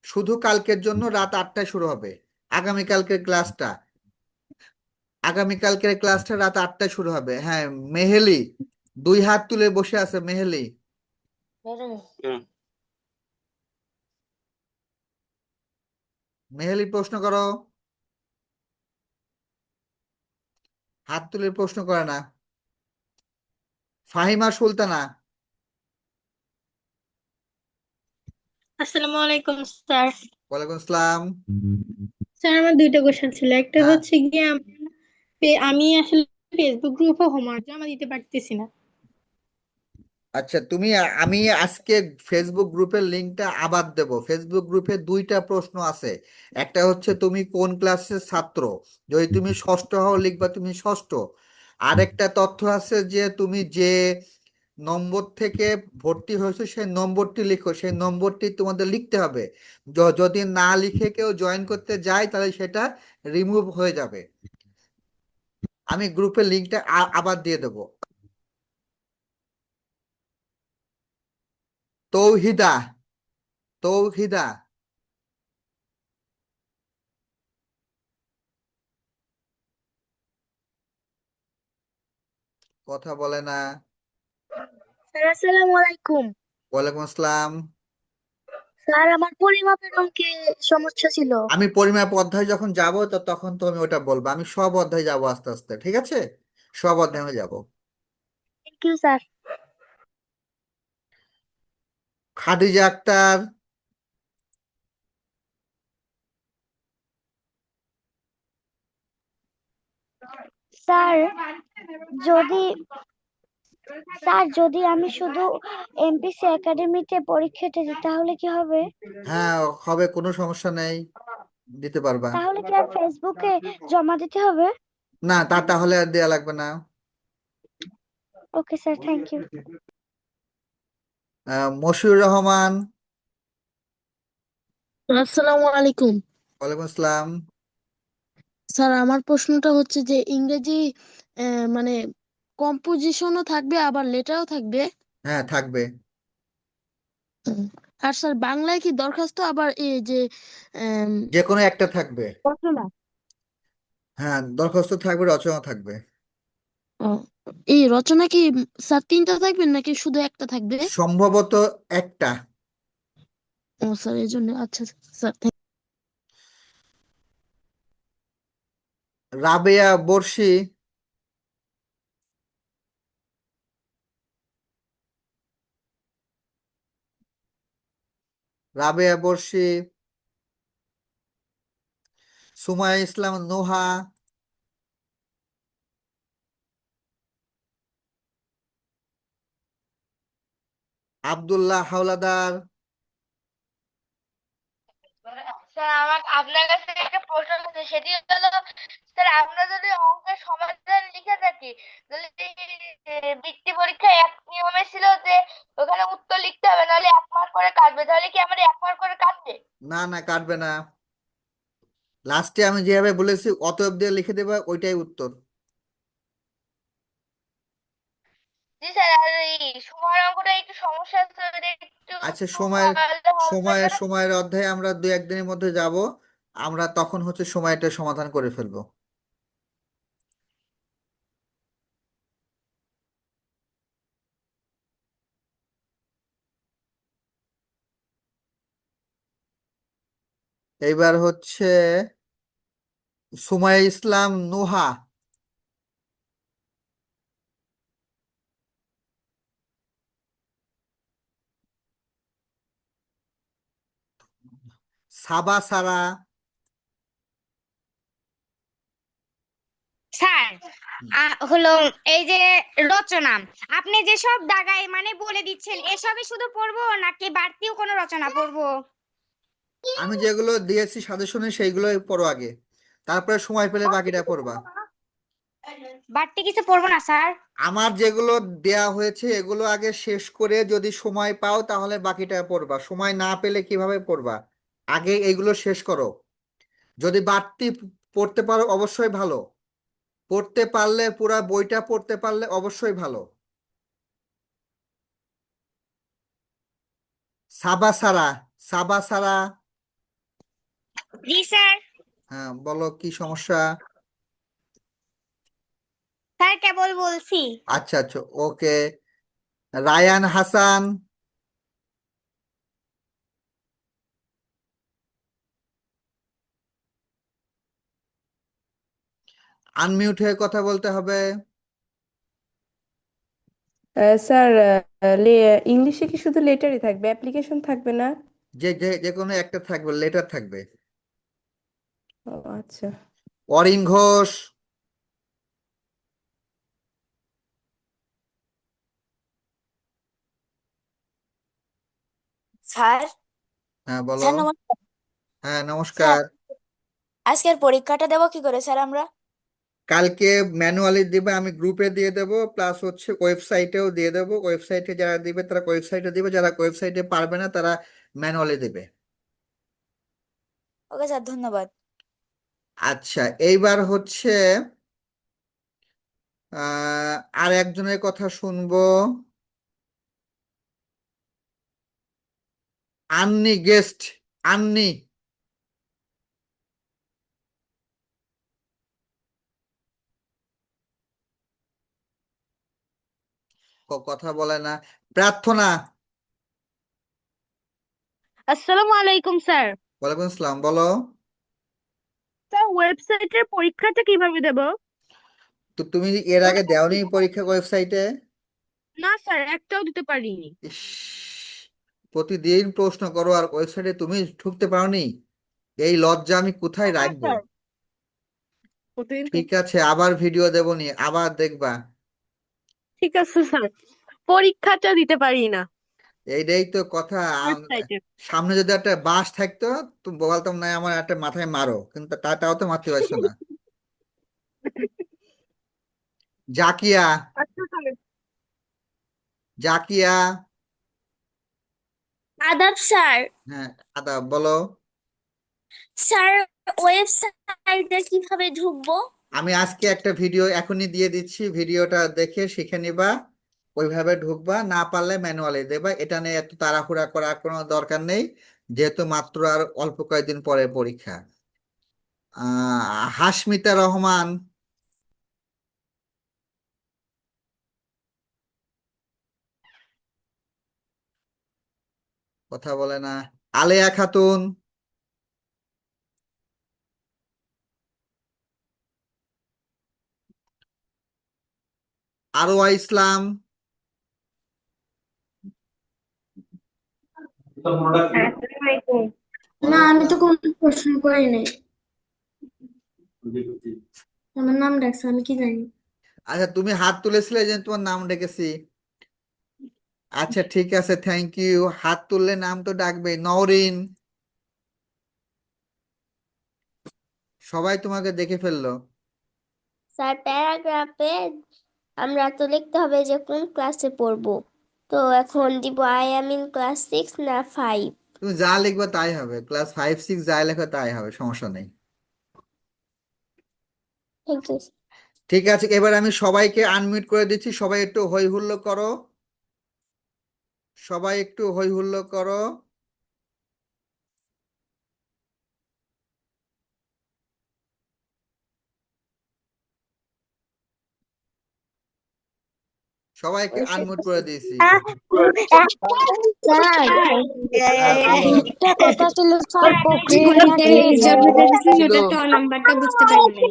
শুধু কালকের জন্য রাত 8টায় শুরু হবে আগামীকালকের ক্লাসটা। আগামীকালকের ক্লাসটা রাত 8টায় শুরু হবে। হ্যাঁ, মেহেলি 2 হাত তুলে বসে আছে, মেহেলি। মেহেলি প্রশ্ন করো। হাত তুলে প্রশ্ন করে না। ফাহিমা সুলতানা। আসসালামু আলাইকুম স্যার। ওয়ালাইকুম আসসালাম। স্যার আমার দুইটা কোশ্চেন ছিল। একটা হ্যাঁ, হচ্ছে গিয়ে আমি আসলে ফেসবুক গ্রুপে হোমওয়ার্ক জমা দিতে পারতেছি না। আচ্ছা আমি আজকে ফেসবুক গ্রুপের লিঙ্কটা আবার দেব। ফেসবুক গ্রুপে 2টা প্রশ্ন আছে। একটা হচ্ছে তুমি কোন ক্লাসের ছাত্র, যদি তুমি ষষ্ঠ হও লিখবা তুমি ষষ্ঠ। আরেকটা তথ্য আছে যে তুমি যে নম্বর থেকে ভর্তি হয়েছে সেই নম্বরটি লিখো, সেই নম্বরটি তোমাদের লিখতে হবে। যদি না লিখে কেউ জয়েন করতে যায় তাহলে সেটা রিমুভ হয়ে যাবে। আমি গ্রুপের লিঙ্কটা আবার দিয়ে দেবো। তৌহিদা, তৌহিদা। কথা বলে না। স্যার আসসালামু আলাইকুম। ওয়ালাইকুম আসসালাম। স্যার আমার পরিমাপের অঙ্কে সমস্যা ছিল। আমি পরিমাপ অধ্যায় যখন যাব তো তখন তুমি ওটা বলবো, আমি সব অধ্যায় যাব আস্তে আস্তে, ঠিক আছে? সব অধ্যায়ে আমি যাব। Thank you sir. Khadija Akter. Sir যদি স্যার যদি আমি শুধু এমপিসি একাডেমিতে পরীক্ষাটা দিই তাহলে কি হবে? হ্যাঁ, হবে, কোনো সমস্যা নেই, দিতে পারবা। তাহলে কি আর ফেসবুকে জমা দিতে হবে? না, তাহলে আর দেয়া লাগবে না। Okay sir, thank you. Mashiur Rahman. আসসালামু আলাইকুম। ওয়ালাইকুম আসসালাম। স্যার আমার প্রশ্নটা হচ্ছে যে ইংরেজি মানে কম্পোজিশনও থাকবে আবার লেটারও থাকবে। হ্যাঁ, থাকবে। হুম। আর স্যার বাংলায় কি দরখাস্ত আবার এই যে আম, যে কোনো একটা থাকবে। রচনা? হ্যাঁ, দরখাস্ত থাকবে, রচনা থাকবে। ও, এই রচনা কি স্যার তিনটা থাকবে নাকি শুধু একটা থাকবে? সম্ভবত একটা। ও স্যার এই জন্য আচ্ছা স্যার রাবেয়া বর্ষি। রাবেয়া বর্ষি। সুমাইয়া ইসলাম নোহা। আব্দুল্লাহ হাওলাদার। স্যার আমার আপনার কাছে একটা প্রশ্ন আছে, সেটি হলো স্যার আমরা যদি অঙ্কের সমাধান লিখে থাকি তাহলে বৃত্তি পরীক্ষা এক নিয়মে ছিল যে ওখানে উত্তর লিখতে হবে, নাহলে 1 মার্ক করে কাটবে, তাহলে কি আমার 1 মার্ক করে কাটবে? না, না, কাটবে না। লাস্টে আমি যেভাবে বলেছি অতএব দিয়ে লিখে দেবা, ওইটাই উত্তর। জি স্যার, আর এই সময়ের অঙ্কটা একটু সমস্যা আছে, ওটা একটু আচ্ছা, সময়ের ভালো সহজ থাকবে সময়ের না? সময়ের অধ্যায়ে আমরা 2-1 দিনের মধ্যে যাব। আমরা তখন হচ্ছে সময়টা সমাধান করে ফেলবো। এইবার হচ্ছে সুমাইয়া ইসলাম নুহা। সাবা সারা। স্যার হলো এই যে রচনা, আপনি যেসব দাগায় মানে বলে দিচ্ছেন এসবই শুধু পড়বো নাকি বাড়তিও কোনো রচনা পড়বো? আমি যেগুলো দিয়েছি সাজেশনে সেইগুলোই পড়ো আগে, তারপরে সময় পেলে বাকিটা পড়বা। বাড়তি কিছু পড়বো না স্যার? আমার যেগুলো দেয়া হয়েছে এগুলো আগে শেষ করে যদি সময় পাও তাহলে বাকিটা পড়বা, সময় না পেলে কিভাবে পড়বা? আগে এগুলো শেষ করো। যদি বাড়তি পড়তে পারো অবশ্যই ভালো, পড়তে পারলে পুরা বইটা পড়তে পারলে অবশ্যই ভালো। সাবা সারা। সাবা সারা। জি স্যার। হ্যাঁ, বলো কি সমস্যা? স্যার কেবল বলছি। আচ্ছা, আচ্ছা, ওকে। রায়ান হাসান। আনমিউট হয়ে কথা বলতে হবে। স্যার ইংলিশে কি শুধু লেটারই থাকবে, অ্যাপ্লিকেশন থাকবে না? যে যে যে কোনো একটা থাকবে, লেটার থাকবে। ও আচ্ছা। অরিন ঘোষ। স্যার, হ্যাঁ, বলো। স্যার নমস্কার। হ্যাঁ, স্যার নমস্কার। আজকের পরীক্ষাটা দেবো কি করে স্যার আমরা? কালকে ম্যানুয়ালি দিবে, আমি গ্রুপে দিয়ে দেবো, প্লাস হচ্ছে ওয়েবসাইটেও দিয়ে দেবো। ওয়েবসাইটে যারা দিবে তারা ওয়েবসাইটে দিবে, যারা ওয়েবসাইটে পারবে না তারা ম্যানুয়ালি দেবে। ওকে স্যার, ধন্যবাদ। আচ্ছা, এইবার হচ্ছে আর একজনের কথা শুনবো। আন্নি গেস্ট। আন্নি। কথা বলে না। প্রার্থনা। আসসালামু আলাইকুম স্যার। ওয়ালাইকুম আসসালাম, বলো। স্যার ওয়েবসাইটের পরীক্ষাটা কিভাবে দেব? তো তুমি এর আগে দেওনি পরীক্ষা ওয়েবসাইটে? না স্যার, একটাও দিতে পারিনি। ইস, প্রতিদিন প্রশ্ন করো আর ওয়েবসাইটে তুমি ঢুকতে পারোনি? এই লজ্জা আমি কোথায় হ্যাঁ রাখবো? স্যার, প্রতিদিন তো। ঠিক আছে, আবার ভিডিও দেবো নি, আবার দেখবা। ঠিক আছে স্যার, পরীক্ষাটা দিতে পারি না এইটাই তো কথা। ওয়েবসাইটে। সামনে যদি একটা বাঁশ থাকতো তুমি বলতাম না আমার একটা মাথায় মারো, কিন্তু তাও তো মারতে পারছো না। জাকিয়া, আচ্ছা স্যার, জাকিয়া, আদাব স্যার। হ্যাঁ আদাব, বলো। স্যার ওয়েবসাইটে কিভাবে ঢুকবো? আমি আজকে একটা ভিডিও এখনই দিয়ে দিচ্ছি, ভিডিওটা দেখে শিখে নিবা, ওইভাবে ঢুকবা, না পারলে ম্যানুয়ালি দেবা। এটা নিয়ে এত তাড়াহুড়া করার কোনো দরকার নেই, যেহেতু মাত্র আর অল্প কয়েকদিন পরে পরীক্ষা। হাসমিতা রহমান, কথা বলে না। আলেয়া খাতুন, আরওয়া ইসলাম, না আমি তো কোনো প্রশ্ন করি নাই, আমার নাম ডাকছে আমি কি জানি। আচ্ছা তুমি হাত তুলেছিলে যে তোমার নাম ডেকেছি। আচ্ছা ঠিক আছে, থ্যাংক ইউ। হাত তুললে নাম তো ডাকবে। নওরিন, সবাই তোমাকে দেখে ফেললো। স্যার প্যারাগ্রাফে আমরা তো লিখতে হবে যে কোন ক্লাসে পড়বো, তো এখন দিব আই এম ইন ক্লাস 6 না 5? তুমি যা লিখবে তাই হবে, ক্লাস 5 6 যা লেখো তাই হবে, সমস্যা নেই। Thank you. ঠিক আছে, এবার আমি সবাইকে আনমিউট করে দিচ্ছি, সবাই একটু হই হুল্লো করো, সবাই একটু হই হুল্লো করো। সবাইকে আনমিউট করে দিয়েছি। একটা কথা ছিল স্যার, নাম্বারটা বুঝতে পারিনি।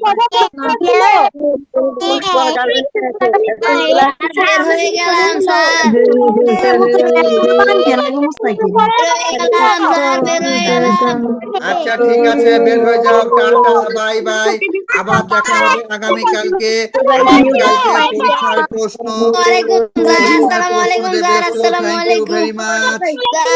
হয়ে গেলাম স্যার, আচ্ছা ঠিক আছে, বের হয়ে যাও, টাটা, বাই বাই। আবার দেখা হবে আগামীকালকে। আগামীকালকে পরীক্ষার প্রশ্ন, ওয়ালাইকুম স্যার, পরীক্ষার আসসালামু প্রশ্ন আলাইকুম দেবে। স্যার, সো আসসালামু থ্যাংক ইউ আলাইকুম ভেরি মাচ। স্যার।